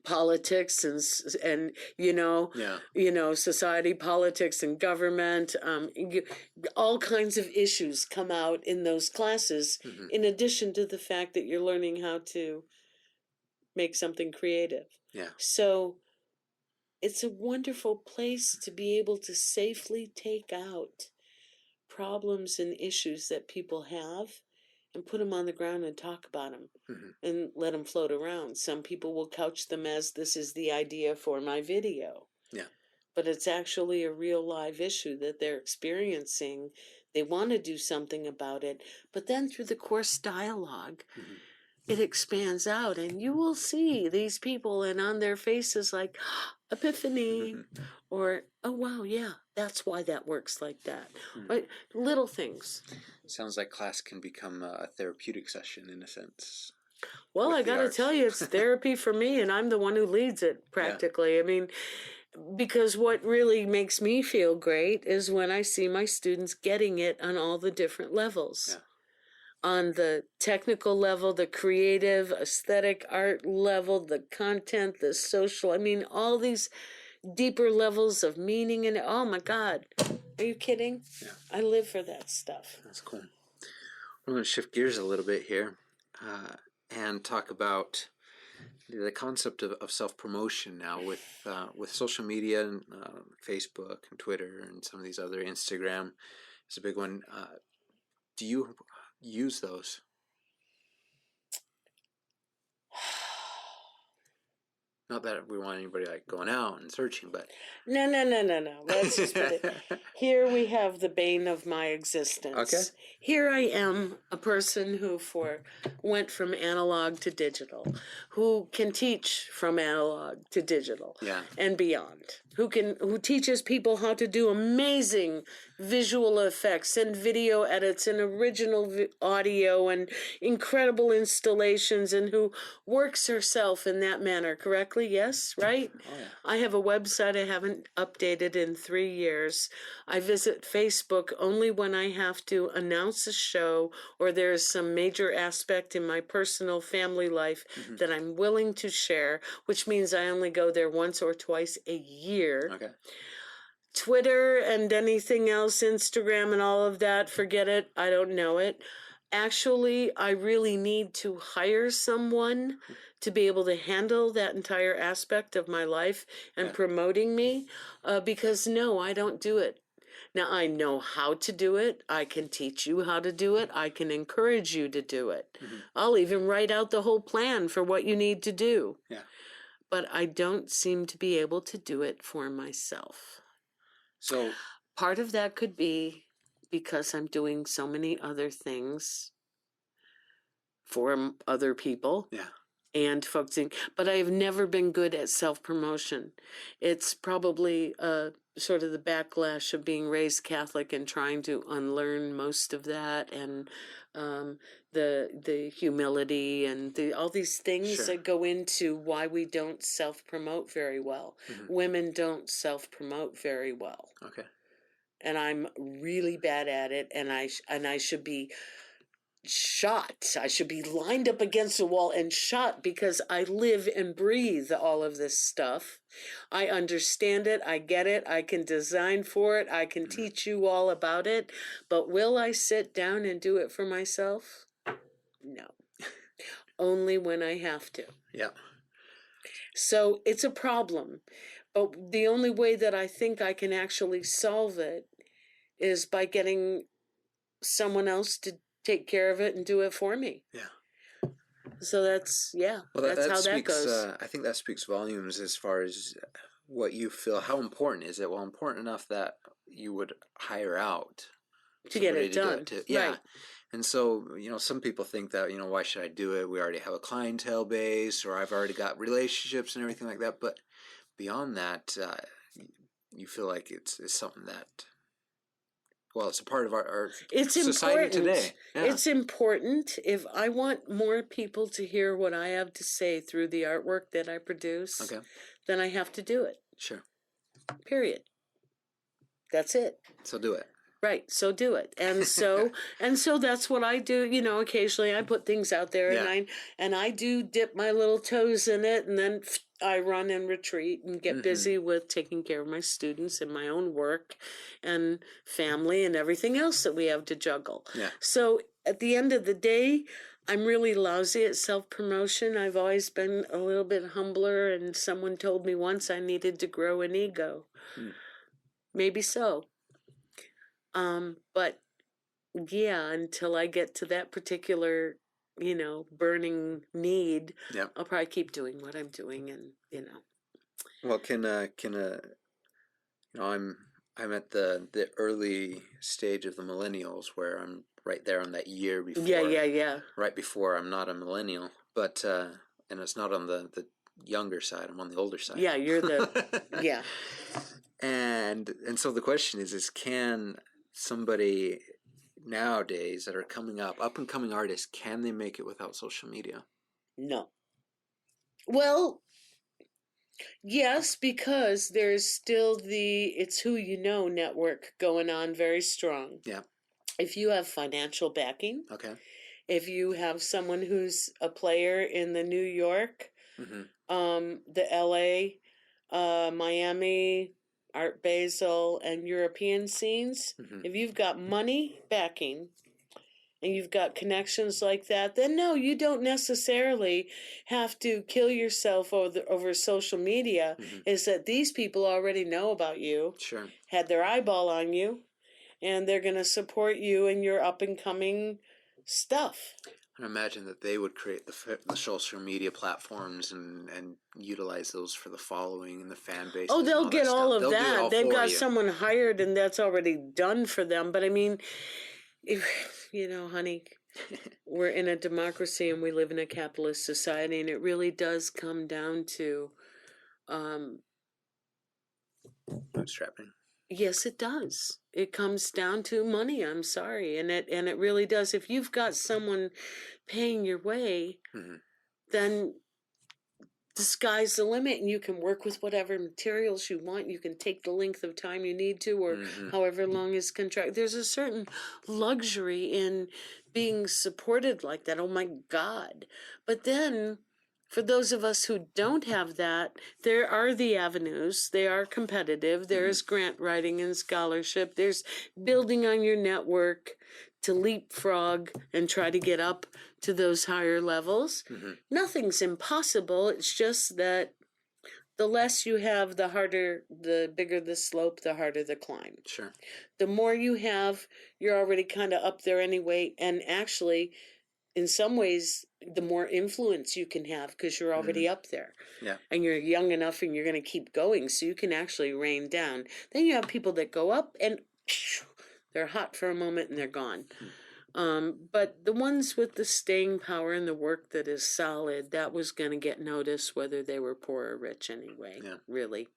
politics and you know society, politics, and government, all kinds of issues come out in those classes, in addition to the fact that you're learning how to make something creative. So it's a wonderful place to be able to safely take out problems and issues that people have and put them on the ground and talk about them and let them float around. Some people will couch them as, this is the idea for my video. Yeah. But it's actually a real live issue that they're experiencing. They want to do something about it. But then through the course dialogue, it expands out, and you will see these people and on their faces like, epiphany, or, oh wow, yeah, that's why that works like that. Right? Little things. Sounds like class can become a therapeutic session in a sense. Well, I got to tell you, it's therapy for me, and I'm the one who leads it practically. I mean, because what really makes me feel great is when I see my students getting it on all the different levels. On the technical level, the creative, aesthetic art level, the content, the social, I mean, all these deeper levels of meaning. And oh my God, are you kidding? Yeah. I live for that stuff. That's cool. We're going to shift gears a little bit here and talk about the concept of self-promotion now with social media and Facebook and Twitter and some of these other, Instagram is a big one. Do you use those? Not that we want anybody like going out and searching, but no. Let's just put it. Here we have the bane of my existence. Okay. Here I am, a person who went from analog to digital, who can teach from analog to digital, and beyond. Who teaches people how to do amazing visual effects and video edits and original audio and incredible installations, and who works herself in that manner correctly. Yes, right? Oh, yeah. I have a website I haven't updated in 3 years. I visit Facebook only when I have to announce a show or there's some major aspect in my personal family life that I'm willing to share, which means I only go there once or twice a year. Okay. Twitter and anything else, Instagram and all of that, forget it. I don't know it. Actually, I really need to hire someone to be able to handle that entire aspect of my life and promoting me, because no, I don't do it. Now, I know how to do it. I can teach you how to do it. I can encourage you to do it. I'll even write out the whole plan for what you need to do. Yeah. But I don't seem to be able to do it for myself. So part of that could be because I'm doing so many other things for other people. Yeah. And focusing, but I have never been good at self-promotion. It's probably sort of the backlash of being raised Catholic and trying to unlearn most of that, and the humility and all these things that go into why we don't self-promote very well. Women don't self-promote very well. Okay. And I'm really bad at it, and I should be shot. I should be lined up against a wall and shot, because I live and breathe all of this stuff. I understand it. I get it. I can design for it. I can teach you all about it. But will I sit down and do it for myself? No. Only when I have to. Yeah. So it's a problem. But the only way that I think I can actually solve it is by getting someone else to take care of it and do it for me. Yeah. So that's, Well, that's how speaks, that goes. I think that speaks volumes as far as what you feel. How important is it? Well, important enough that you would hire out To get somebody it to do done. it. Yeah. Right. And so, some people think that, why should I do it? We already have a clientele base, or I've already got relationships and everything like that. But beyond that, you feel like it's something that, well, it's a part of our It's society important. today. Yeah. It's important. If I want more people to hear what I have to say through the artwork that I produce, Okay. then I have to do it. Sure. Period. That's it. So do it. Right, so do it. And so that's what I do. Occasionally I put things out there, and I do dip my little toes in it, and then I run and retreat and get busy with taking care of my students and my own work and family and everything else that we have to juggle. Yeah. So at the end of the day, I'm really lousy at self-promotion. I've always been a little bit humbler, and someone told me once I needed to grow an ego. Maybe so. But yeah, until I get to that particular, burning need, I'll probably keep doing what I'm doing, and Well, I'm at the early stage of the millennials, where I'm right there on that year before. Yeah. Right before. I'm not a millennial, but and it's not on the younger side. I'm on the older side. Yeah, you're the yeah. And so the question is can somebody nowadays that are coming up and coming artists, can they make it without social media? No. Well, yes, because there's still the It's Who You Know network going on very strong. Yeah. If you have financial backing, okay, if you have someone who's a player in the New York, the LA, Miami, Art Basel, and European scenes, if you've got money backing and you've got connections like that, then no, you don't necessarily have to kill yourself over social media. Is that these people already know about you, sure, had their eyeball on you, and they're going to support you in your up-and-coming stuff. I imagine that they would create the social media platforms and utilize those for the following and the fan base. Oh, they'll get all of that. that. They've got someone hired, and that's already done for them. But I mean, honey, we're in a democracy and we live in a capitalist society, and it really does come down to bootstrapping. Yes, it does. It comes down to money. I'm sorry, and it really does. If you've got someone paying your way, then the sky's the limit, and you can work with whatever materials you want. You can take the length of time you need to, or however long is contract. There's a certain luxury in being supported like that. Oh my God! But then, for those of us who don't have that, there are the avenues. They are competitive. There's grant writing and scholarship. There's building on your network to leapfrog and try to get up to those higher levels. Nothing's impossible. It's just that the less you have, the bigger the slope, the harder the climb. Sure. The more you have, you're already kind of up there anyway. And actually, in some ways, the more influence you can have because you're already up there. Yeah. And you're young enough and you're going to keep going, so you can actually rain down. Then you have people that go up and they're hot for a moment and they're gone. But the ones with the staying power and the work that is solid, that was going to get noticed whether they were poor or rich anyway, really.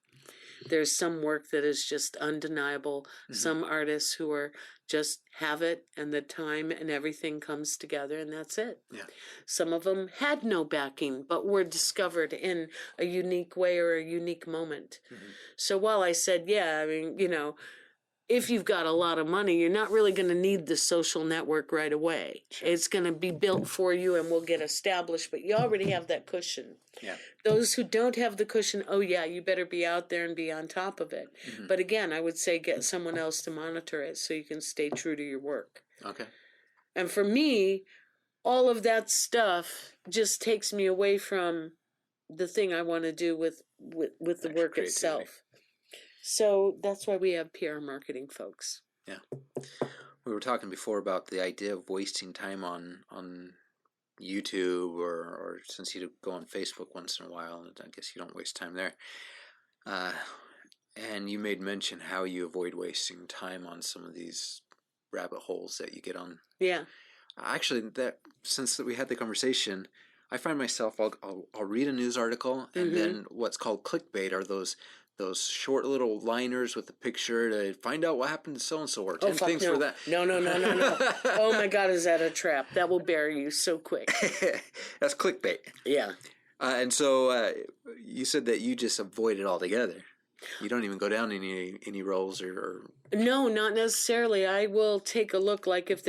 There's some work that is just undeniable. Some artists who are just have it and the time and everything comes together and that's it. Yeah. Some of them had no backing but were discovered in a unique way or a unique moment. So while I said, if you've got a lot of money, you're not really going to need the social network right away. Sure. It's going to be built for you and will get established, but you already have that cushion. Yeah. Those who don't have the cushion, you better be out there and be on top of it. But again, I would say get someone else to monitor it so you can stay true to your work. Okay. And for me, all of that stuff just takes me away from the thing I want to do with the Extra work creativity. itself. So that's why we have PR marketing folks. Yeah. We were talking before about the idea of wasting time on YouTube or since you go on Facebook once in a while, I guess you don't waste time there. And you made mention how you avoid wasting time on some of these rabbit holes that you get on. Yeah. Actually, since we had the conversation, I find myself I'll read a news article and then what's called clickbait are those short little liners with a picture to find out what happened to so and so or 10 things no. for that. No. Oh my God, is that a trap? That will bury you so quick. That's clickbait. Yeah. And so you said that you just avoid it altogether. You don't even go down any roles or... No, not necessarily. I will take a look. Like if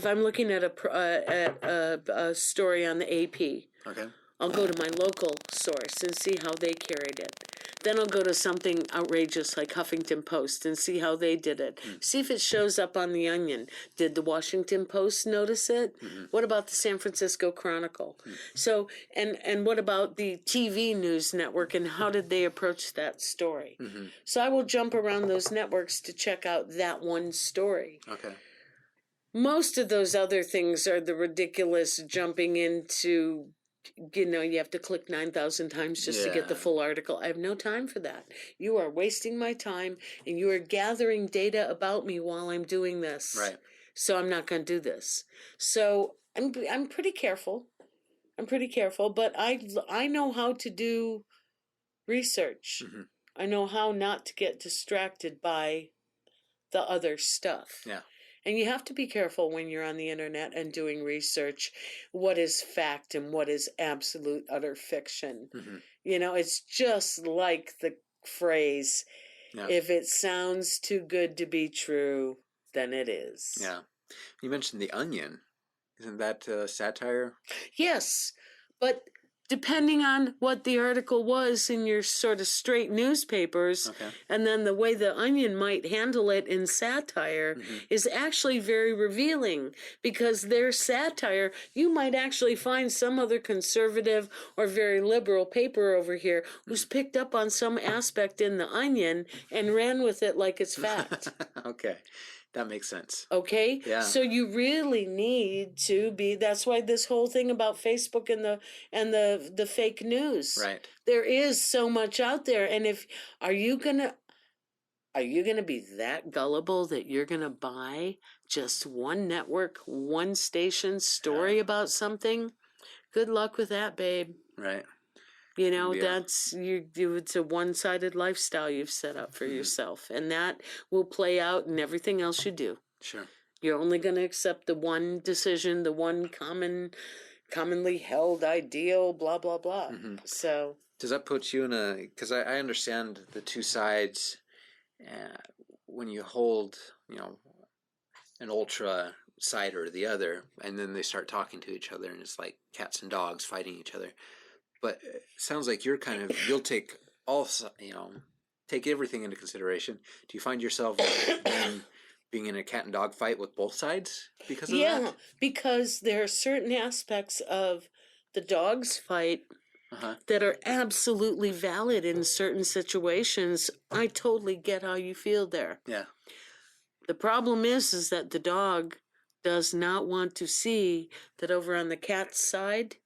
I'm looking at a story on the AP, Okay. I'll go to my local source and see how they carried it. Then I'll go to something outrageous like Huffington Post and see how they did it. See if it shows up on The Onion. Did the Washington Post notice it? What about the San Francisco Chronicle? So, and what about the TV news network and how did they approach that story? So I will jump around those networks to check out that one story. Okay. Most of those other things are the ridiculous jumping into... you have to click 9,000 times just to get the full article. I have no time for that. You are wasting my time, and you are gathering data about me while I'm doing this. Right. So I'm not going to do this. So I'm pretty careful. But I know how to do research. I know how not to get distracted by the other stuff. Yeah. And you have to be careful when you're on the internet and doing research, what is fact and what is absolute utter fiction. It's just like the phrase, if it sounds too good to be true, then it is. Yeah. You mentioned The Onion. Isn't that satire? Yes, but depending on what the article was in your sort of straight newspapers, and then the way the Onion might handle it in satire is actually very revealing, because their satire, you might actually find some other conservative or very liberal paper over here who's picked up on some aspect in the Onion and ran with it like it's fact. Okay. That makes sense. Okay? Yeah. So you really need to be, that's why this whole thing about Facebook and the fake news. Right. There is so much out there. And are you gonna be that gullible that you're gonna buy just one network, one station story about something? Good luck with that, babe. Right. That's it's a one-sided lifestyle you've set up for yourself, and that will play out in everything else you do. Sure. You're only going to accept the one decision, the one commonly held ideal, blah, blah, blah. So does that put you in because I understand the two sides when you hold, an ultra side or the other, and then they start talking to each other, and it's like cats and dogs fighting each other. But it sounds like you'll take take everything into consideration. Do you find yourself being in a cat and dog fight with both sides because of that? Yeah, because there are certain aspects of the dog's fight that are absolutely valid in certain situations. I totally get how you feel there. Yeah. The problem is that the dog does not want to see that over on the cat's side,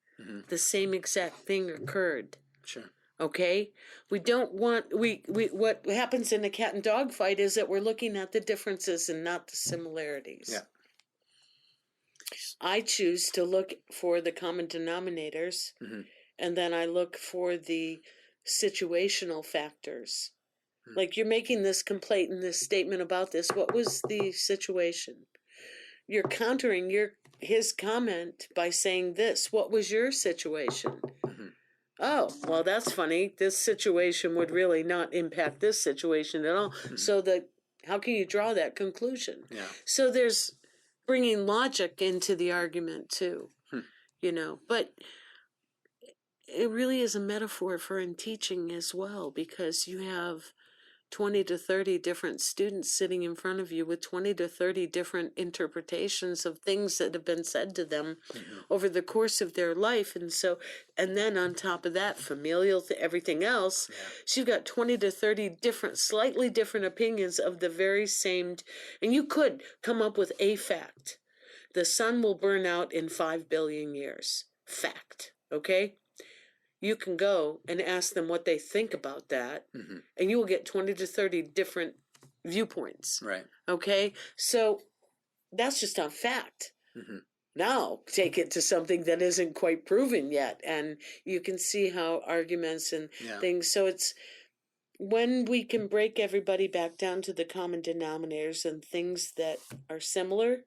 the same exact thing occurred. Sure. Okay? We don't want what happens in a cat and dog fight is that we're looking at the differences and not the similarities. Yeah. I choose to look for the common denominators, and then I look for the situational factors. Like you're making this complaint and this statement about this. What was the situation? You're countering his comment by saying this. What was your situation? Oh, well, that's funny. This situation would really not impact this situation at all. So how can you draw that conclusion? Yeah. So there's bringing logic into the argument too, but it really is a metaphor for in teaching as well, because you have 20 to 30 different students sitting in front of you with 20 to 30 different interpretations of things that have been said to them over the course of their life. And then on top of that, familial to everything else, so you've got 20 to 30 different, slightly different opinions of the very same, and you could come up with a fact. The sun will burn out in 5 billion years. Fact. Okay? You can go and ask them what they think about that, and you will get 20 to 30 different viewpoints. Right. Okay? So that's just on fact. Now, take it to something that isn't quite proven yet, and you can see how arguments and things. So it's when we can break everybody back down to the common denominators and things that are similar,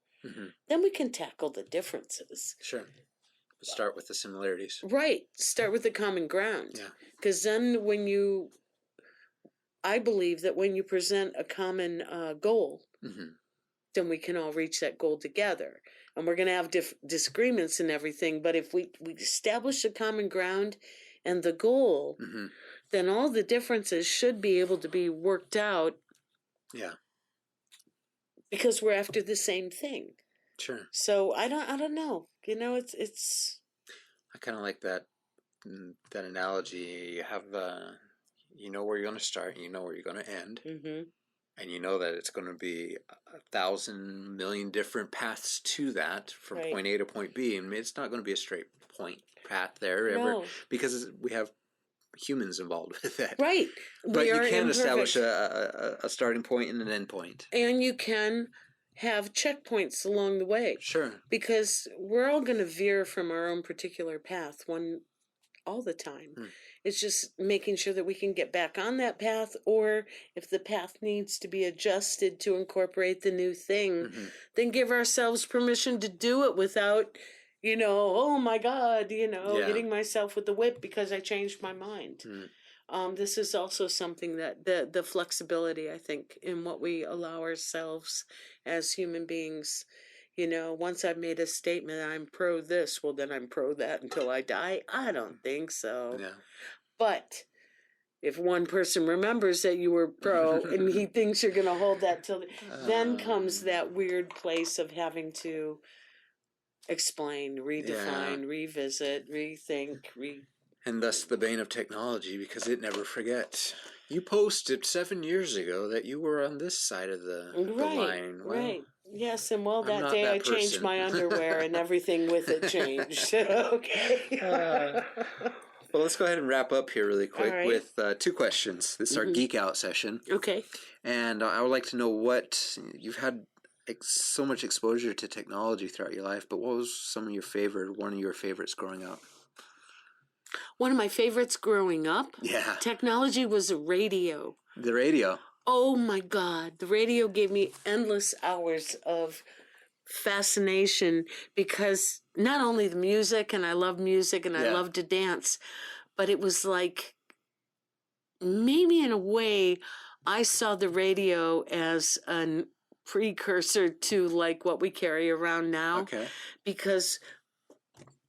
then we can tackle the differences. Sure. Start with the similarities. Right. Start with the common ground. Yeah. Because then I believe that when you present a common goal, then we can all reach that goal together. And we're going to have disagreements and everything, but if we establish a common ground and the goal, then all the differences should be able to be worked out. Yeah. Because we're after the same thing. Sure. So I don't know. You know, it's. I kind of like that analogy. You have you know where you're going to start, and you know where you're going to end, and you know that it's going to be 1,000 million different paths to that from point A to point B, and it's not going to be a straight point path there ever because we have humans involved with it. Right. But you can establish a starting point and an end point, and you can have checkpoints along the way. Sure. Because we're all going to veer from our own particular path all the time. It's just making sure that we can get back on that path, or if the path needs to be adjusted to incorporate the new thing, then give ourselves permission to do it without, oh my God, hitting myself with the whip because I changed my mind. This is also something that the flexibility, I think, in what we allow ourselves as human beings. Once I've made a statement, I'm pro this, well, then I'm pro that until I die. I don't think so. Yeah. But if one person remembers that you were pro and he thinks you're going to hold that till then comes that weird place of having to explain, redefine, revisit, rethink, and thus the bane of technology, because it never forgets. You posted 7 years ago that you were on this side of the line. Well, right. Yes, and that day I changed my underwear and everything with it changed. Okay. Well, let's go ahead and wrap up here really quick with 2 questions. This is our Geek Out session. Okay. And I would like to know what you've had so much exposure to technology throughout your life, but what was one of your favorites growing up? One of my favorites growing up? Yeah. Technology was radio. The radio? Oh my God. The radio gave me endless hours of fascination because not only the music, and I love music and I love to dance, but it was like, maybe in a way, I saw the radio as a precursor to like what we carry around now. Okay. Because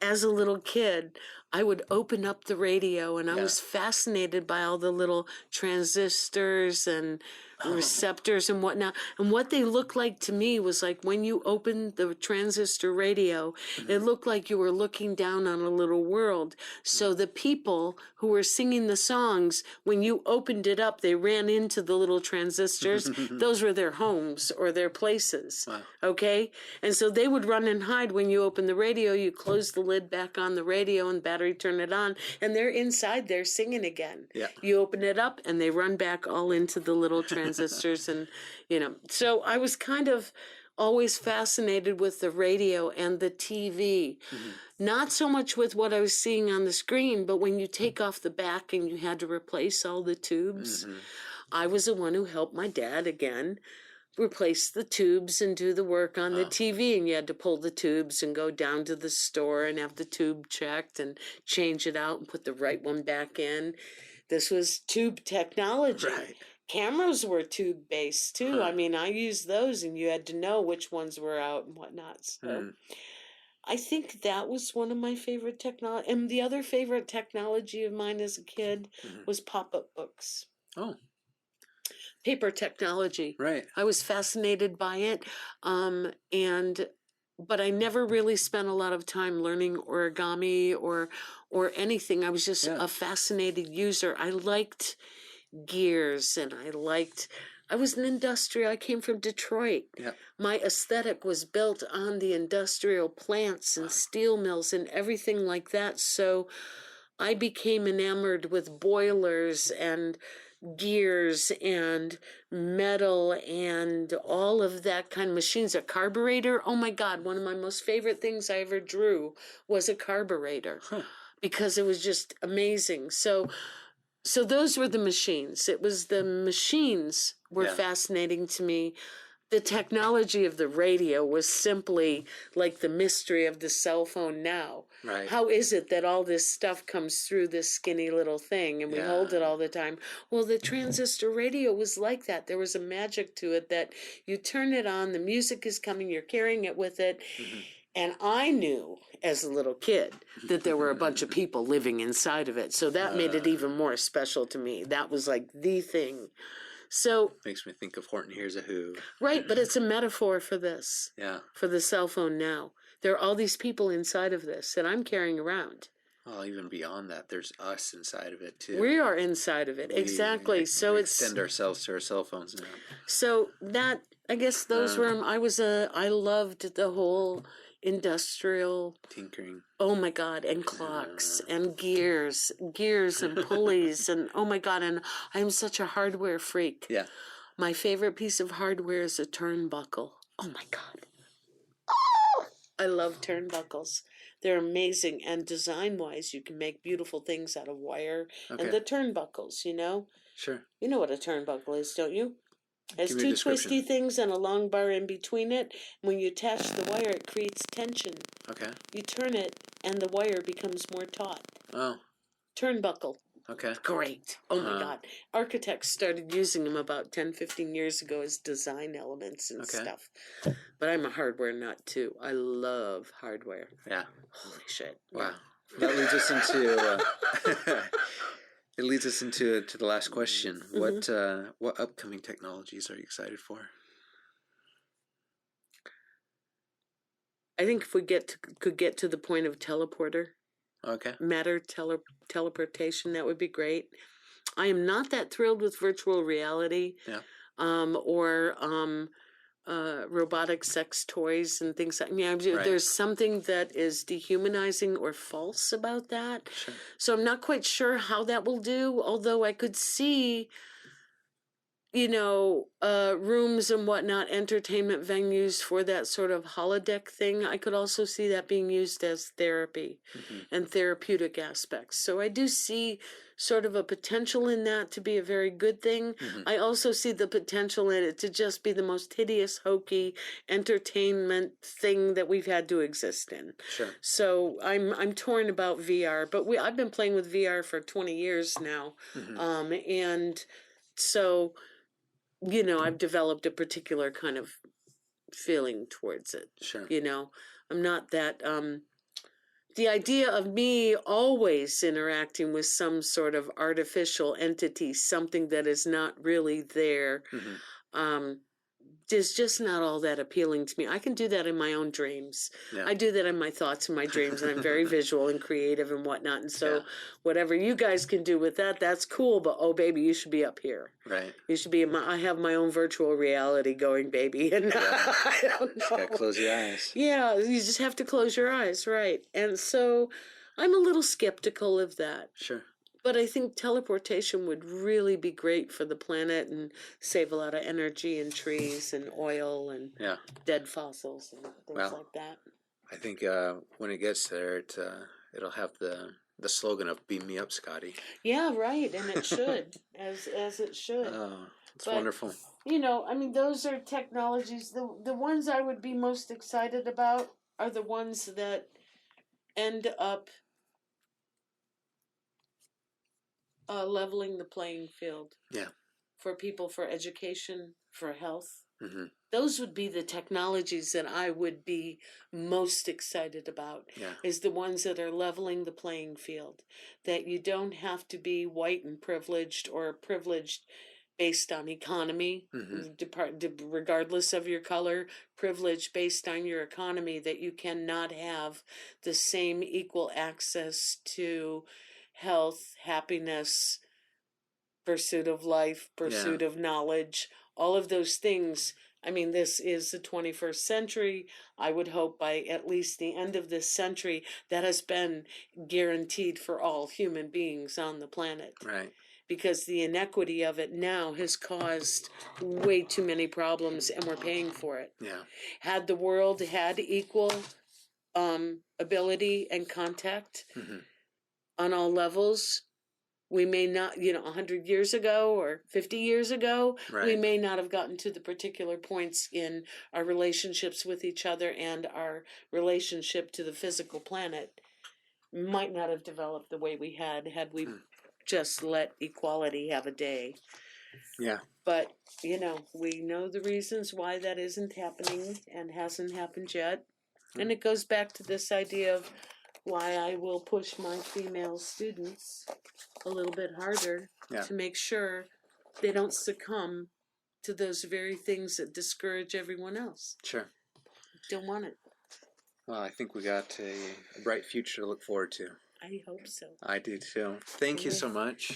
as a little kid, I would open up the radio and I was fascinated by all the little transistors and receptors and whatnot. And what they looked like to me was like when you opened the transistor radio, it looked like you were looking down on a little world. So the people who were singing the songs, when you opened it up, they ran into the little transistors. Those were their homes or their places. Wow. Okay? And so they would run and hide when you opened the radio. You close the lid back on the radio and battery turn it on, and they're inside there singing again. Yeah. You open it up and they run back all into the little transistors and so I was kind of always fascinated with the radio and the TV. Not so much with what I was seeing on the screen, but when you take off the back and you had to replace all the tubes, I was the one who helped my dad again replace the tubes and do the work on the TV, and you had to pull the tubes and go down to the store and have the tube checked and change it out and put the right one back in. This was tube technology. Right. Cameras were tube-based, too. I mean, I used those, and you had to know which ones were out and whatnot. So I think that was one of my favorite technology. And the other favorite technology of mine as a kid was pop-up books. Oh. paper technology. Right. I was fascinated by it, but I never really spent a lot of time learning origami or anything. I was just Yeah. a fascinated user. I liked gears, and I was an industrial. I came from Detroit. Yeah. My aesthetic was built on the industrial plants and steel mills and everything like that. So I became enamored with boilers and gears and metal and all of that kind of machines. A carburetor, oh my God, one of my most favorite things I ever drew was a carburetor. Huh. Because it was just amazing. So those were the machines. It was the machines were Yeah. fascinating to me. The technology of the radio was simply like the mystery of the cell phone now. Right. How is it that all this stuff comes through this skinny little thing and we hold it all the time? Well, the transistor radio was like that. There was a magic to it that you turn it on, the music is coming, you're carrying it with it. Mm-hmm. And I knew as a little kid that there were a bunch of people living inside of it. So that made it even more special to me. That was like the thing. So makes me think of Horton Hears a Who. Right, but it's a metaphor for this. Yeah. For the cell phone now. There are all these people inside of this that I'm carrying around. Well, even beyond that, there's us inside of it too. We are inside of it, exactly. So we it's extend ourselves to our cell phones now. So that, I guess those were, I loved the whole industrial tinkering. Oh my God, and clocks and gears and pulleys and oh my God, and I'm such a hardware freak. Yeah. My favorite piece of hardware is a turnbuckle. Oh my God. Oh, I love turnbuckles. They're amazing, and design-wise, you can make beautiful things out of wire. Okay. And the turnbuckles, you know? Sure. You know what a turnbuckle is, don't you? It has Give me a two description. twisty things and a long bar in between it. When you attach the wire, it creates tension. Okay. You turn it, and the wire becomes more taut. Oh. Turnbuckle. Okay. Great. Oh my God. Architects started using them about 10, 15 years ago as design elements and stuff. But I'm a hardware nut too. I love hardware. Yeah. Holy shit. Wow. That leads us into it leads us into the last question. Mm-hmm. What upcoming technologies are you excited for? I think if we could get to the point of teleporter. Okay. Matter teleportation, that would be great. I am not that thrilled with virtual reality. Yeah. Or robotic sex toys and things like that. Right. There's something that is dehumanizing or false about that. Sure. So I'm not quite sure how that will do, although I could see, rooms and whatnot, entertainment venues for that sort of holodeck thing. I could also see that being used as therapy and therapeutic aspects. So I do see sort of a potential in that to be a very good thing. I also see the potential in it to just be the most hideous, hokey entertainment thing that we've had to exist in. Sure. So I'm torn about VR, but I've been playing with VR for 20 years now. And so I've developed a particular kind of feeling towards it. Sure. I'm not that, the idea of me always interacting with some sort of artificial entity, something that is not really there, is just not all that appealing to me. I can do that in my own dreams. Yeah. I do that in my thoughts and my dreams, and I'm very visual and creative and whatnot. And so whatever you guys can do with that, that's cool. But, oh, baby, you should be up here. Right. You should be I have my own virtual reality going, baby. And I don't know. Just gotta close your eyes. Yeah, you just have to close your eyes, right. And so I'm a little skeptical of that. Sure. But I think teleportation would really be great for the planet and save a lot of energy and trees and oil and dead fossils and things like that. I think when it gets there, it'll have the slogan of "Beam me up, Scotty." Yeah, right, and it should, as it should. Oh, it's wonderful. Those are technologies. The ones I would be most excited about are the ones that end up leveling the playing field. Yeah. For people, for education, for health. Those would be the technologies that I would be most excited about. Yeah. Is the ones that are leveling the playing field. That you don't have to be white and privileged or privileged based on economy, Mm-hmm. regardless of your color, privilege based on your economy, that you cannot have the same equal access to health, happiness, pursuit of life, Yeah. pursuit of knowledge, all of those things. I mean, this is the 21st century. I would hope by at least the end of this century, that has been guaranteed for all human beings on the planet. Right. Because the inequity of it now has caused way too many problems, and we're paying for it. Yeah. Had the world had equal ability and contact Mm-hmm. on all levels, we may not, 100 years ago or 50 years ago, Right. we may not have gotten to the particular points in our relationships with each other and our relationship to the physical planet. Might not have developed the way we had we just let equality have a day. Yeah. But, we know the reasons why that isn't happening and hasn't happened yet. And it goes back to this idea of why I will push my female students a little bit harder to make sure they don't succumb to those very things that discourage everyone else. Sure. Don't want it. Well, I think we got a bright future to look forward to. I hope so. I do too. Thank you so much.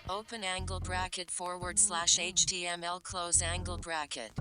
Open angle bracket / HTML close angle bracket.